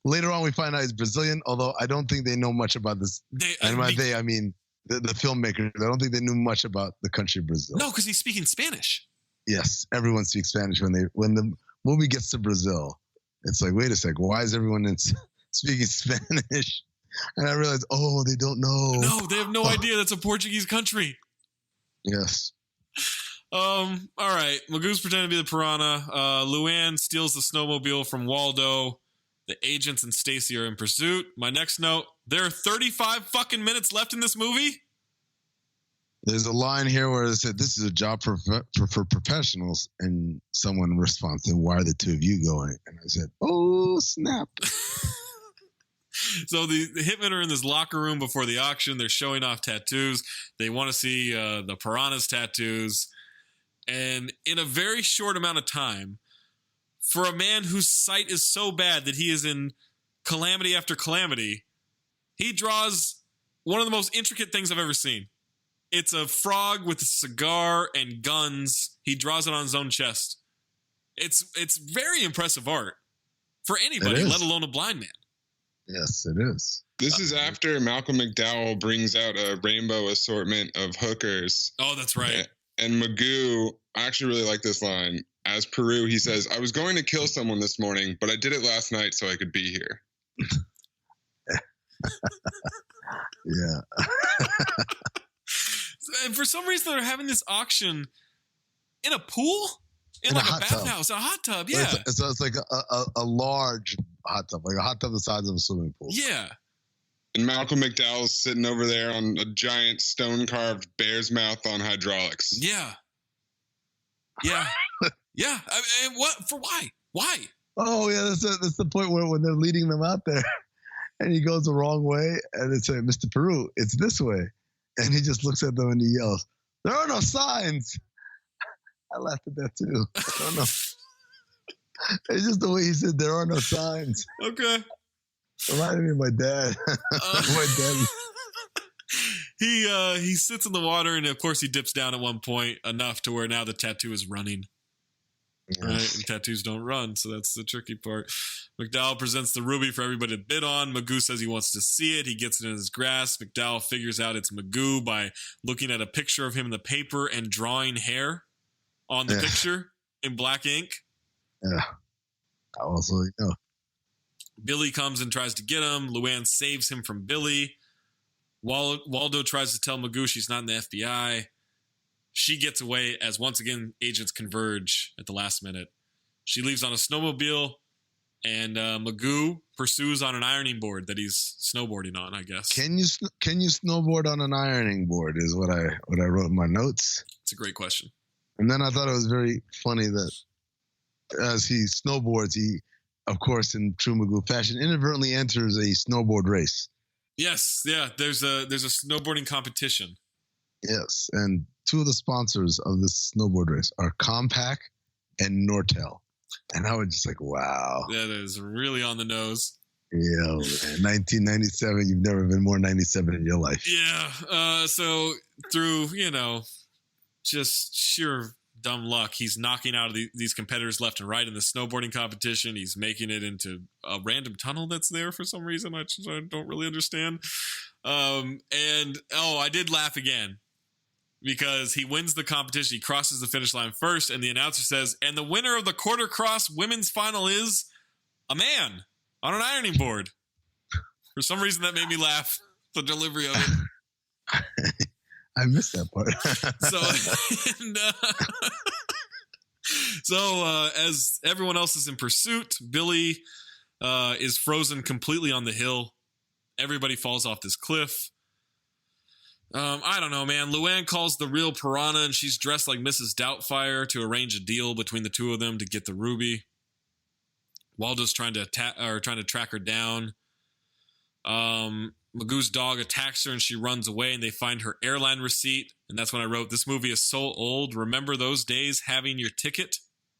Later on, we find out he's Brazilian, although I don't think they know much about this. I mean the filmmakers. I don't think they knew much about the country of Brazil. No, because he's speaking Spanish. Yes, everyone speaks Spanish when the movie gets to Brazil. It's like, wait a sec, why is everyone speaking Spanish? And I realized, they don't know. No, they have no idea that's a Portuguese country. Yes. All right, Magoo's pretending to be the piranha. Luann steals the snowmobile from Waldo. The agents and Stacy are in pursuit. My next note, there are 35 fucking minutes left in this movie. There's a line here where it said, this is a job for professionals. And someone responds, then why are the two of you going? And I said, oh, snap. So the hitmen are in this locker room before the auction. They're showing off tattoos. They want to see the piranha's tattoos. And in a very short amount of time, for a man whose sight is so bad that he is in calamity after calamity, he draws one of the most intricate things I've ever seen. It's a frog with a cigar and guns. He draws it on his own chest. It's very impressive art for anybody, let alone a blind man. Yes, it is. This is after Malcolm McDowell brings out a rainbow assortment of hookers. Oh, that's right. And Magoo, I actually really like this line. As Peru, he says, I was going to kill someone this morning, but I did it last night so I could be here. Yeah. And for some reason, they're having this auction in a pool? In like a bathhouse, a hot tub, yeah. It's like a large hot tub, like a hot tub the size of a swimming pool. Yeah. And Malcolm McDowell's sitting over there on a giant stone-carved bear's mouth on hydraulics. Yeah. Yeah. Yeah. I mean, what? For why? Why? Oh, yeah. That's the point where when they're leading them out there and he goes the wrong way and they say, Mr. Peru, it's this way. And he just looks at them and he yells, there are no signs. I laughed at that too. I don't know. It's just the way he said there are no signs. Okay. Reminded me of my dad. My dad. He sits in the water and of course he dips down at one point enough to where now the tattoo is running. Right, and tattoos don't run, so that's the tricky part. McDowell presents the ruby for everybody to bid on. Magoo says he wants to see it. He gets it in his grasp. McDowell figures out it's Magoo by looking at a picture of him in the paper and drawing hair on the picture in black ink. Yeah. Also, Billy comes and tries to get him. Luann saves him from Billy. Waldo tries to tell Magoo she's not in the FBI. She gets away as once again agents converge at the last minute. She leaves on a snowmobile, and Magoo pursues on an ironing board that he's snowboarding on, I guess. Can you snowboard on an ironing board is what I wrote in my notes. It's a great question. And then I thought it was very funny that as he snowboards, he, of course, in true Magoo fashion, inadvertently enters a snowboard race. Yes, yeah. There's a snowboarding competition. Yes, and two of the sponsors of this snowboard race are Compaq and Nortel. And I was just like, wow. That is really on the nose. Yeah, man. 1997, you've never been more 97 in your life. Yeah, so through, just sheer dumb luck, he's knocking out these competitors left and right in the snowboarding competition. He's making it into a random tunnel that's there for some reason. I don't really understand. I did laugh again. Because he wins the competition. He crosses the finish line first, and the announcer says, and the winner of the quarter cross women's final is a man on an ironing board. For some reason, that made me laugh, the delivery of it. I missed that part. As everyone else is in pursuit, Billy is frozen completely on the hill. Everybody falls off this cliff. I don't know, man. Luann calls the real Piranha, and she's dressed like Mrs. Doubtfire to arrange a deal between the two of them to get the ruby. Waldo's trying to track her down. Magoo's dog attacks her, and she runs away, and they find her airline receipt. And that's when I wrote, this movie is so old. Remember those days having your ticket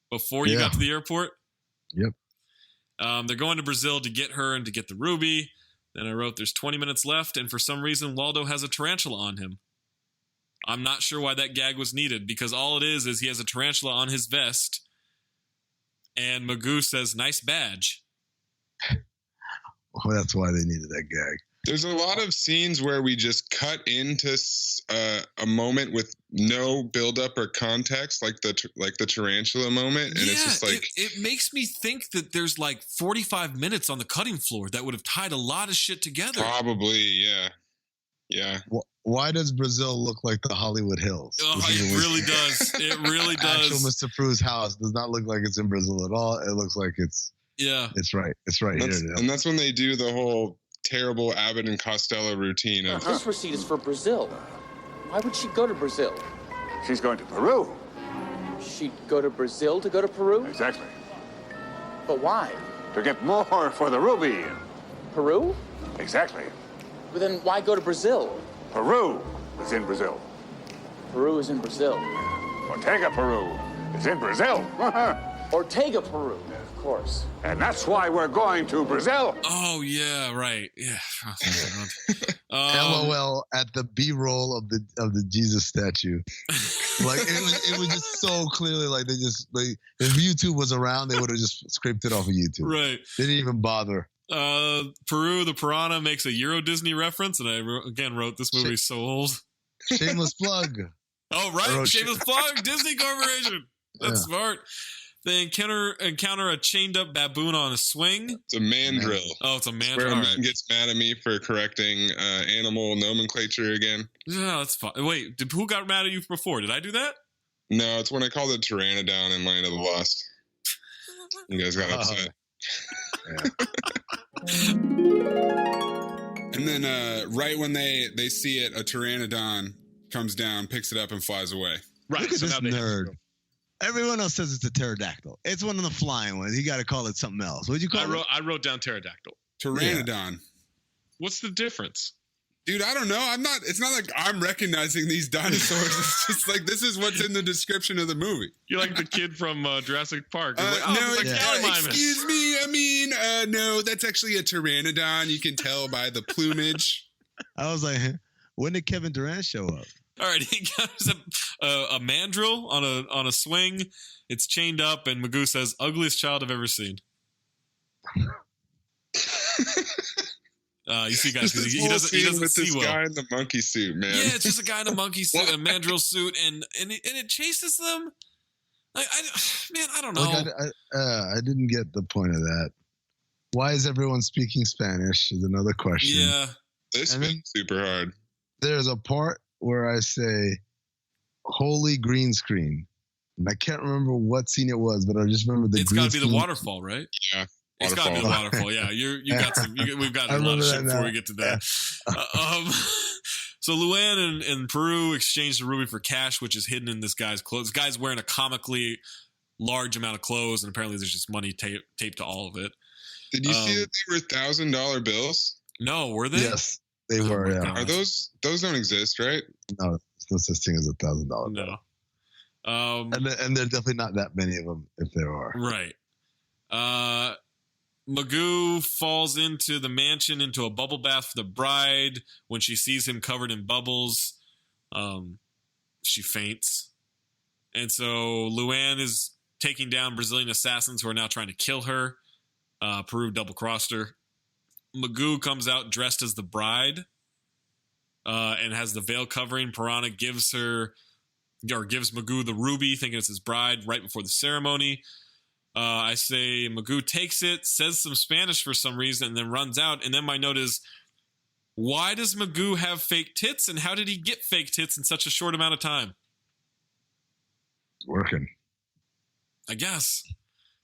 before you got to the airport? Yep. They're going to Brazil to get her and to get the ruby. Then I wrote, there's 20 minutes left, and for some reason, Waldo has a tarantula on him. I'm not sure why that gag was needed, because all it is he has a tarantula on his vest, and Magoo says, nice badge. Well, that's why they needed that gag. There's a lot of scenes where we just cut into a moment with no buildup or context, like the tarantula moment, and it's just like it makes me think that there's like 45 minutes on the cutting floor that would have tied a lot of shit together. Probably, yeah. Why does Brazil look like the Hollywood Hills? Oh, it really does. It really does. Actual Mr. Prue's house does not look like it's in Brazil at all. It looks like it's right. It's right here. And that's when they do the whole terrible Abbott and Costello routine of this receipt is for Brazil. Why would she go to Brazil? She's going to Peru. She'd go to Brazil to go to Peru? Exactly. But why? To get more for the ruby. Peru? Exactly. But then why go to Brazil? Peru is in Brazil. Peru is in Brazil. Ortega, Peru is in Brazil. Ortega, Peru, of course. And that's why we're going to Brazil. Oh, yeah, right. Yeah. LOL at the B-roll of the Jesus statue. Like it was just so clearly like if YouTube was around, they would have just scraped it off of YouTube. Right. They didn't even bother. Peru, the Piranha makes a Euro Disney reference, and I wrote this movie is so old. Shameless plug. Oh, right. Shameless plug. Disney Corporation. That's smart. They encounter a chained up baboon on a swing. It's a mandrill. Oh, it's a mandrill. Where right. Gets mad at me for correcting animal nomenclature again. Yeah, that's fine. Wait, who got mad at you before? Did I do that? No, it's when I called it Pteranodon in Land of the Lost. You guys got upset. And then right when they see it, a Pteranodon comes down, picks it up, and flies away. Right. Look at this nerd. Everyone else says it's a pterodactyl. It's one of the flying ones. You got to call it something else. What'd you call it? I wrote down pterodactyl. Pteranodon. Yeah. What's the difference? Dude, I don't know. It's not like I'm recognizing these dinosaurs. It's just like, this is what's in the description of the movie. You're like the kid from Jurassic Park. Excuse me. No, that's actually a pteranodon. You can tell by the plumage. I was like, when did Kevin Durant show up? All right, he encounters a mandrill on a swing. It's chained up, and Magoo says, "Ugliest child I've ever seen." You see, guys, because he doesn't with see this well. guy in the monkey suit, man. Yeah, it's just a guy in a monkey suit, a mandrill suit, and it chases them. Like, I don't know. Like I didn't get the point of that. Why is everyone speaking Spanish? Is another question. Yeah, this is super hard. There's a part where I say, "Holy green screen," and I can't remember what scene it was, but I just remember the. It's got to be the waterfall, right? Yeah. It's got to be the waterfall. Yeah, you got some. We've got a lot of shit before we get to that. So Luann and Peru exchange the ruby for cash, which is hidden in this guy's clothes. This guy's wearing a comically large amount of clothes, and apparently there's just money taped to all of it. Did you see that they were $1,000 bills? No, were they? Yes, they were. Yeah. Are those don't exist, right? No, there's no such thing as $1,000. No. And there's definitely not that many of them, if there are. Right. Magoo falls into the mansion into a bubble bath for the bride. When she sees him covered in bubbles, she faints. And so Luann is taking down Brazilian assassins who are now trying to kill her. Peru double-crossed her. Magoo comes out dressed as the bride and has the veil covering. Piranha gives Magoo the ruby, thinking it's his bride, right before the ceremony. I say Magoo takes it, says some Spanish for some reason, and then runs out. And then my note is, why does Magoo have fake tits, and how did he get fake tits in such a short amount of time? Working. I guess.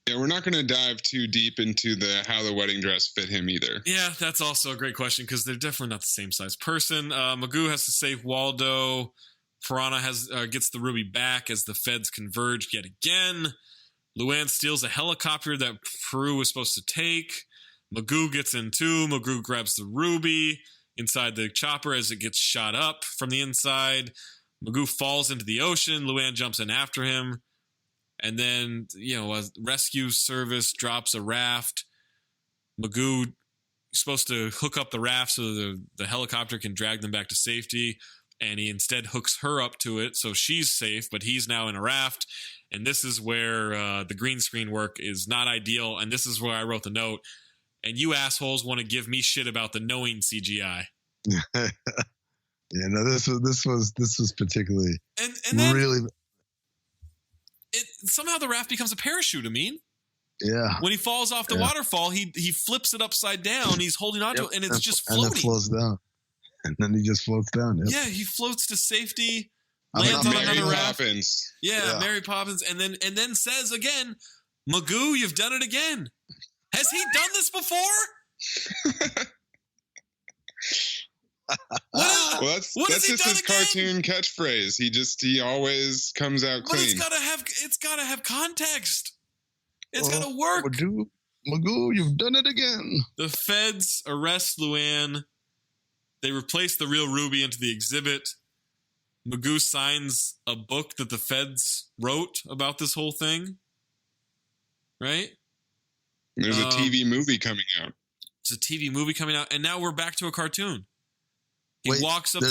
Yeah, we're not going to dive too deep into how the wedding dress fit him either. Yeah, that's also a great question because they're definitely not the same size person. Magoo has to save Waldo. Piranha gets the ruby back as the feds converge yet again. Luann steals a helicopter that Peru was supposed to take. Magoo gets in too. Magoo grabs the ruby inside the chopper as it gets shot up from the inside. Magoo falls into the ocean. Luann jumps in after him. And then, a rescue service drops a raft. Magoo is supposed to hook up the raft so the helicopter can drag them back to safety. And he instead hooks her up to it so she's safe, but he's now in a raft. And this is where the green screen work is not ideal. And this is where I wrote the note. And you assholes want to give me shit about the knowing CGI. Yeah, no, this was particularly and then really. Somehow the raft becomes a parachute. I mean, yeah. When he falls off the waterfall, he flips it upside down. He's holding onto it, and it's just floating. And it floats down. And then he just floats down. Yep. Yeah, he floats to safety. Lands on another raft. Poppins. Yeah, Mary Poppins, and then says again, Magoo, you've done it again. Has he done this before? That's just his cartoon catchphrase. He always comes out clean. But it's gotta have context. It's gotta work. Magoo, you've done it again. The feds arrest Luann. They replace the real ruby into the exhibit. Magoo signs a book that the feds wrote about this whole thing. Right? There's a TV movie coming out. It's a TV movie coming out, and now we're back to a cartoon. He walks up.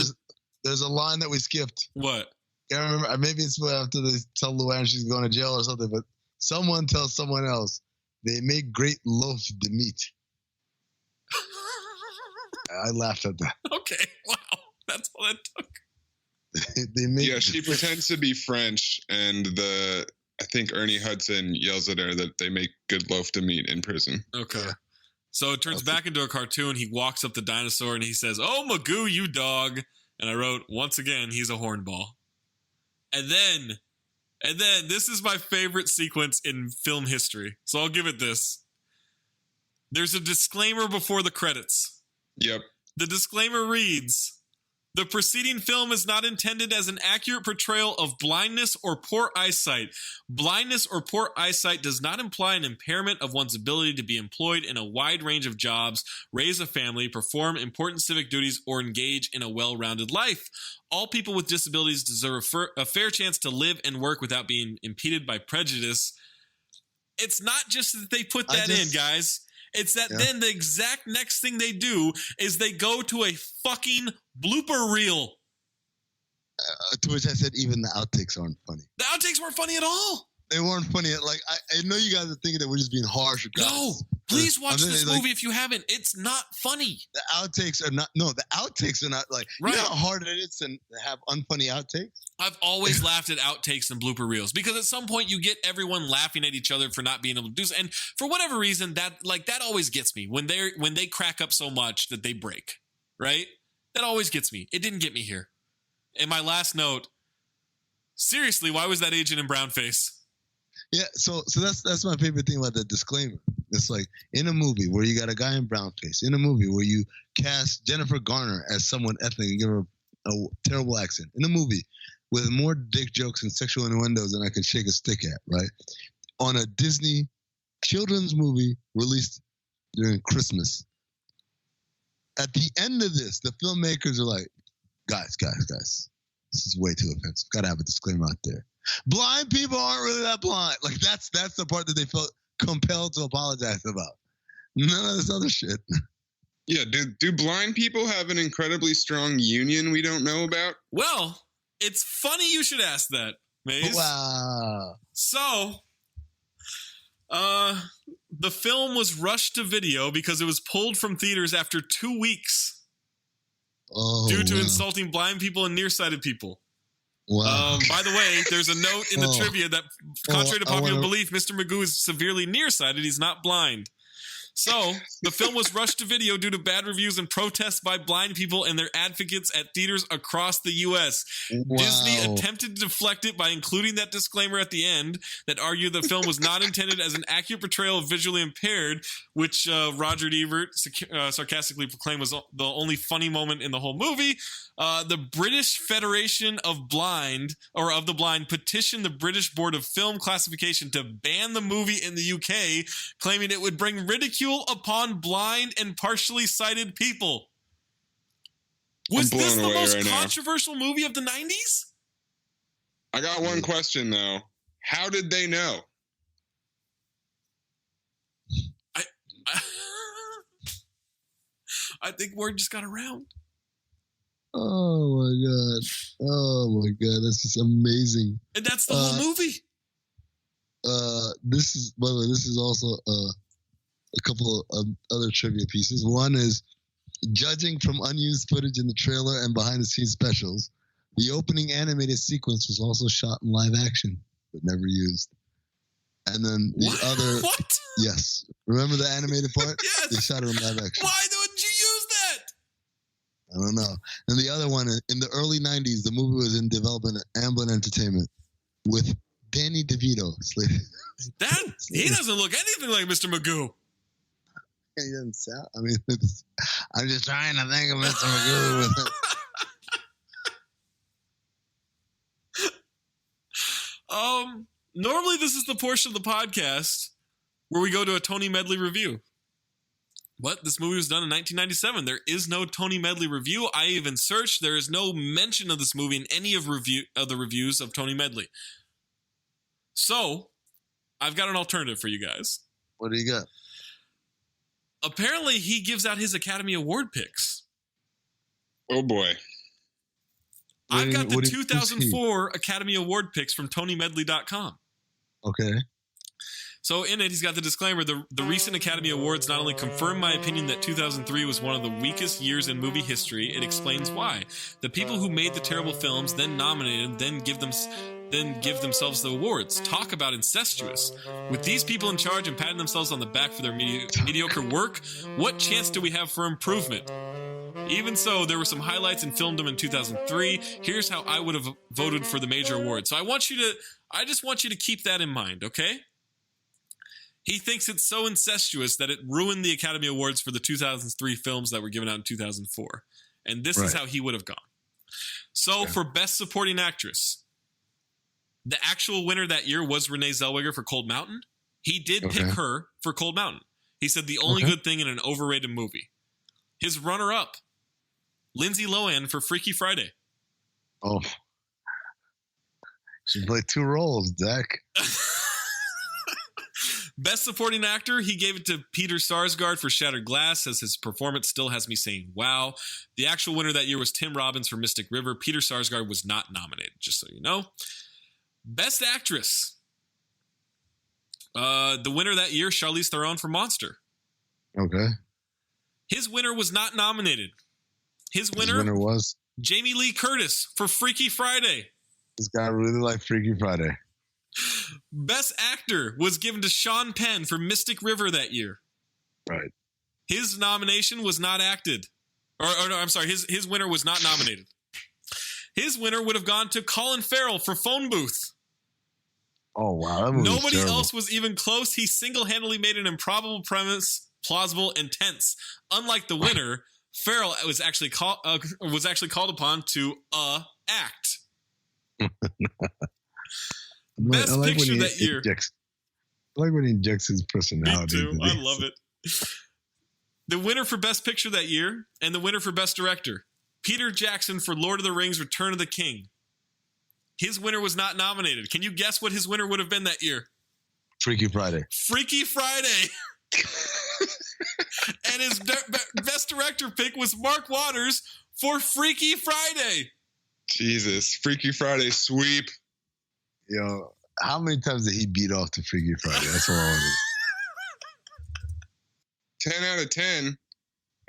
There's a line that we skipped. What? I can't remember. Maybe it's after they tell Luann she's going to jail or something, but someone tells someone else they make great loaf de meat. I laughed at that. Okay, wow, that's all it took. She pretends to be French, and I think Ernie Hudson yells at her that they make good loaf de meat in prison. Okay. So it turns back into a cartoon. He walks up the dinosaur and he says, "Oh, Magoo, you dog." And I wrote, once again, he's a hornball. And then this is my favorite sequence in film history. So I'll give it this. There's a disclaimer before the credits. Yep. The disclaimer reads, "The preceding film is not intended as an accurate portrayal of blindness or poor eyesight. Blindness or poor eyesight does not imply an impairment of one's ability to be employed in a wide range of jobs, raise a family, perform important civic duties, or engage in a well-rounded life. All people with disabilities deserve a fair chance to live and work without being impeded by prejudice." It's not just that they put that in, guys. It's that then the exact next thing they do is they go to a fucking blooper reel. To which I said, even the outtakes aren't funny. The outtakes weren't funny at all. They weren't funny. Like, I know you guys are thinking that we're just being harsh. No, please watch this movie if you haven't. It's not funny. The outtakes are not. No, the outtakes are not like. Right. You know how hard it is to have unfunny outtakes? I've always laughed at outtakes and blooper reels because at some point you get everyone laughing at each other for not being able to do so. And for whatever reason, that always gets me when they crack up so much that they break. Right? That always gets me. It didn't get me here. And my last note. Seriously, why was that agent in brown face? Yeah, so that's my favorite thing about the disclaimer. It's like in a movie where you got a guy in brownface, in a movie where you cast Jennifer Garner as someone ethnic and give her a terrible accent, in a movie with more dick jokes and sexual innuendos than I can shake a stick at, right? On a Disney children's movie released during Christmas. At the end of this, the filmmakers are like, guys, this is way too offensive. Got to have a disclaimer out there. Blind people aren't really that blind. Like that's the part that they felt compelled to apologize about. None of this other shit. Yeah, do blind people have an incredibly strong union we don't know about? Well, it's funny you should ask that, Maze. Wow. So, the film was rushed to video because it was pulled from theaters after 2 weeks due to insulting blind people and nearsighted people. Wow. By the way, there's a note in the trivia that, contrary to popular belief, Mr. Magoo is severely nearsighted. He's not blind. So, the film was rushed to video due to bad reviews and protests by blind people and their advocates at theaters across the U.S. Wow. Disney attempted to deflect it by including that disclaimer at the end that argued the film was not intended as an accurate portrayal of visually impaired, which Roger Ebert sarcastically proclaimed was the only funny moment in the whole movie. The British Federation of the Blind petitioned the British Board of Film Classification to ban the movie in the UK, claiming it would bring ridicule upon blind and partially sighted people. Was this the most controversial movie of the 90s? I got one question, though. How did they know? I think word just got around. Oh my god, this is amazing. And that's the whole movie. This is, by the way, this is also a couple of other trivia pieces. One is, judging from unused footage in the trailer and behind the scenes specials, the opening animated sequence was also shot in live action, but never used. And then the other... What? Yes. Remember the animated part? Yes. They shot it in live action. Why wouldn't you use that? I don't know. And the other one, in the early 90s, the movie was in development at Amblin Entertainment with Danny DeVito. He doesn't look anything like Mr. Magoo. He doesn't sound... I mean, I'm just trying to think of Mr. Magoo. Normally this is the portion of the podcast where we go to a Tony Medley review. What? This movie was done in 1997. There is no Tony Medley review. I even searched. There is no mention of this movie in any of the reviews of Tony Medley. So, I've got an alternative for you guys. What do you got? Apparently, he gives out his Academy Award picks. Oh, boy. I've got the 2004 Academy Award picks from TonyMedley.com. Okay. So in it, he's got the disclaimer, the recent Academy Awards not only confirm my opinion that 2003 was one of the weakest years in movie history, it explains why. The people who made the terrible films, then nominated, then give themselves the awards. Talk about incestuous. With these people in charge and patting themselves on the back for their mediocre work, what chance do we have for improvement? Even so, there were some highlights in filmdom in 2003. Here's how I would have voted for the major awards. So I just want you to keep that in mind, okay? He thinks it's so incestuous that it ruined the Academy Awards for the 2003 films that were given out in 2004. And this is how he would have gone. So for Best Supporting Actress, the actual winner that year was Renee Zellweger for Cold Mountain. He did pick her for Cold Mountain. He said the only good thing in an overrated movie. His runner-up, Lindsay Lohan for Freaky Friday. Oh. She played two roles, Dak. Best Supporting Actor, he gave it to Peter Sarsgaard for Shattered Glass, as his performance still has me saying, wow. The actual winner that year was Tim Robbins for Mystic River. Peter Sarsgaard was not nominated, just so you know. Best Actress. The winner that year, Charlize Theron for Monster. Okay. His winner was not nominated. His winner was Jamie Lee Curtis for Freaky Friday. This guy really liked Freaky Friday. Best Actor was given to Sean Penn for Mystic River that year. Right. His nomination was not acted. Or no, I'm sorry. His winner was not nominated. His winner would have gone to Colin Farrell for Phone Booth. Oh, wow. That movie was Nobody terrible. else was even close. He single-handedly made an improbable premise plausible and tense. Unlike the winner, Farrell was actually called upon to act. Best Picture that year. I like when he injects his personality. Me too. I love it. The winner for Best Picture that year and the winner for Best Director, Peter Jackson for Lord of the Rings: Return of the King. His winner was not nominated. Can you guess what his winner would have been that year? Freaky Friday. Freaky Friday. And his Best Director pick was Mark Waters for Freaky Friday. Jesus. Freaky Friday sweep. Yo, how many times did he beat off to Freaky Friday? That's all I want to 10 out of 10.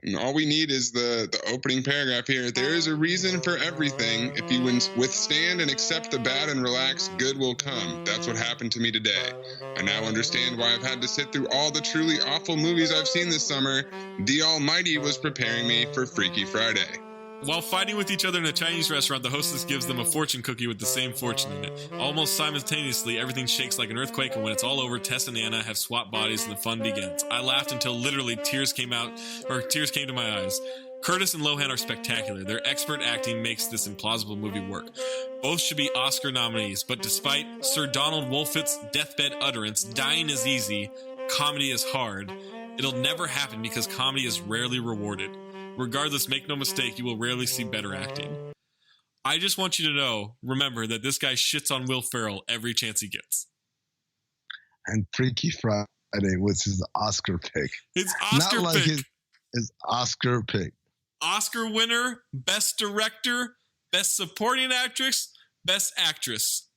And all we need is the opening paragraph here. There is a reason for everything. If you withstand and accept the bad and relax, good will come. That's what happened to me today. I now understand why I've had to sit through all the truly awful movies I've seen this summer. The Almighty was preparing me for Freaky Friday. While fighting with each other in a Chinese restaurant, the hostess gives them a fortune cookie with the same fortune in it. Almost simultaneously, everything shakes like an earthquake, and when it's all over, Tess and Anna have swapped bodies and the fun begins. I laughed until literally tears came to my eyes. Curtis and Lohan are spectacular. Their expert acting makes this implausible movie work. Both should be Oscar nominees, but despite Sir Donald Wolfett's deathbed utterance, dying is easy, comedy is hard, it'll never happen because comedy is rarely rewarded. Regardless, make no mistake, you will rarely see better acting. I just want you to remember that this guy shits on Will Ferrell every chance he gets. And Freaky Friday was his Oscar pick. His Oscar Not like pick. His Oscar pick. Oscar winner, Best Director, Best Supporting Actress, Best Actress.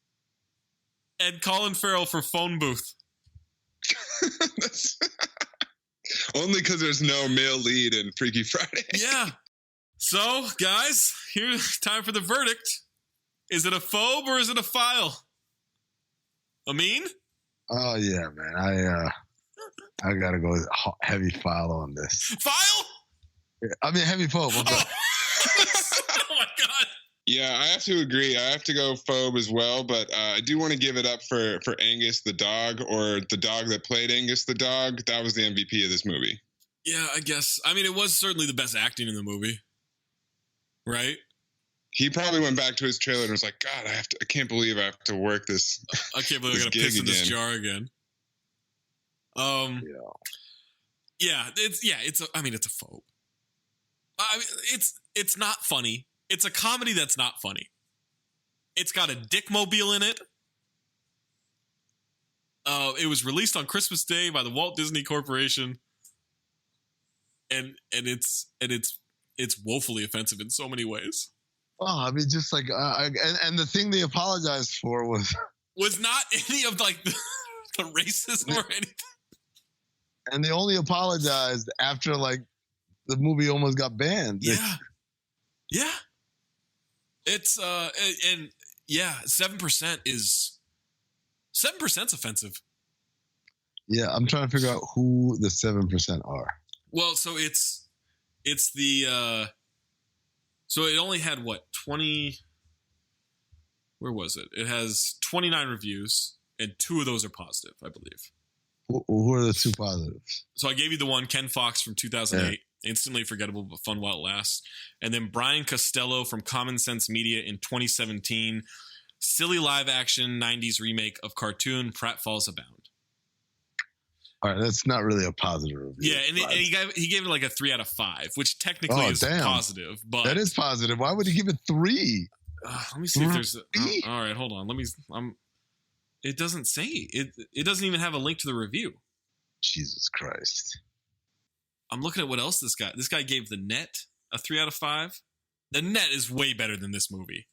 And Colin Farrell for Phone Booth. Only because there's no male lead in Freaky Friday. Yeah. So, guys, here's time for the verdict. Is it a phobe or is it a file? Amin? Oh, yeah, man. I got to go heavy file on this. File? I mean, heavy phobe. Oh my God. Yeah, I have to agree. I have to go phobe as well, but I do want to give it up for Angus the dog, or the dog that played Angus the dog. That was the MVP of this movie. Yeah, I guess. I mean, it was certainly the best acting in the movie. Right? He probably went back to his trailer and was like, God, I can't believe I have to work this. I can't believe I got to piss in this jar again. Yeah, it's a phobe. I mean, it's not funny. It's a comedy that's not funny. It's got a dickmobile in it. It was released on Christmas Day by the Walt Disney Corporation, and it's woefully offensive in so many ways. Oh, I mean, just like and the thing they apologized for was not any of like the racism or anything. And they only apologized after like the movie almost got banned. Yeah. It's 7% is 7%'s offensive. Yeah, I'm trying to figure out who the 7% are. Well, so it's the so it only had 20, where was it? It has 29 reviews and 2 of those are positive, I believe. Who are the 2 positives? So I gave you the one, Ken Fox from 2008. Instantly forgettable, but fun while it lasts. And then Brian Costello from Common Sense Media in 2017. Silly live action 90s remake of cartoon Pratfalls Abound. All right, that's not really a positive review. Yeah, and he gave it like a 3 out of 5, which technically is positive. But that is positive. Why would he give it 3? Let me see if there's. All right, hold on. It doesn't say it. It doesn't even have a link to the review. Jesus Christ. I'm looking at what else this guy gave The Net a 3 out of 5. The Net is way better than this movie.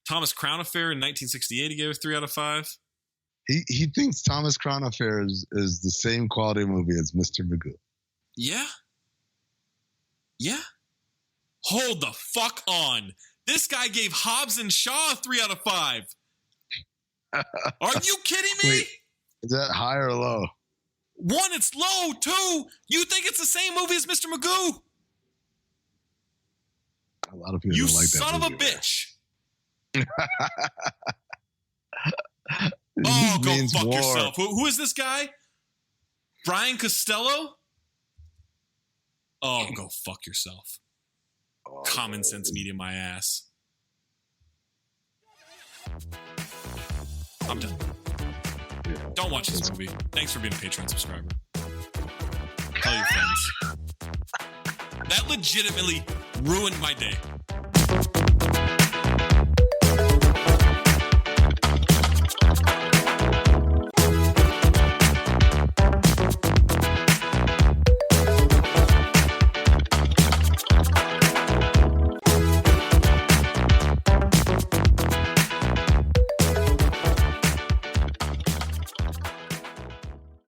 Thomas Crown Affair in 1968, he gave a 3 out of 5. He thinks Thomas Crown Affair is the same quality movie as Mr. Magoo. Yeah. Yeah. Hold the fuck on. This guy gave Hobbs and Shaw a 3 out of 5. Are you kidding me? Wait, is that high or low? 1, it's low. 2, you think it's the same movie as Mr. Magoo? A lot of people you don't like that son of a movie, bitch. Oh, go fuck war. yourself. Who is this guy? Brian Costello? Oh, go fuck yourself. Common sense media my ass. I'm done. Don't watch this movie. Thanks for being a Patreon subscriber. Tell your friends. That legitimately ruined my day.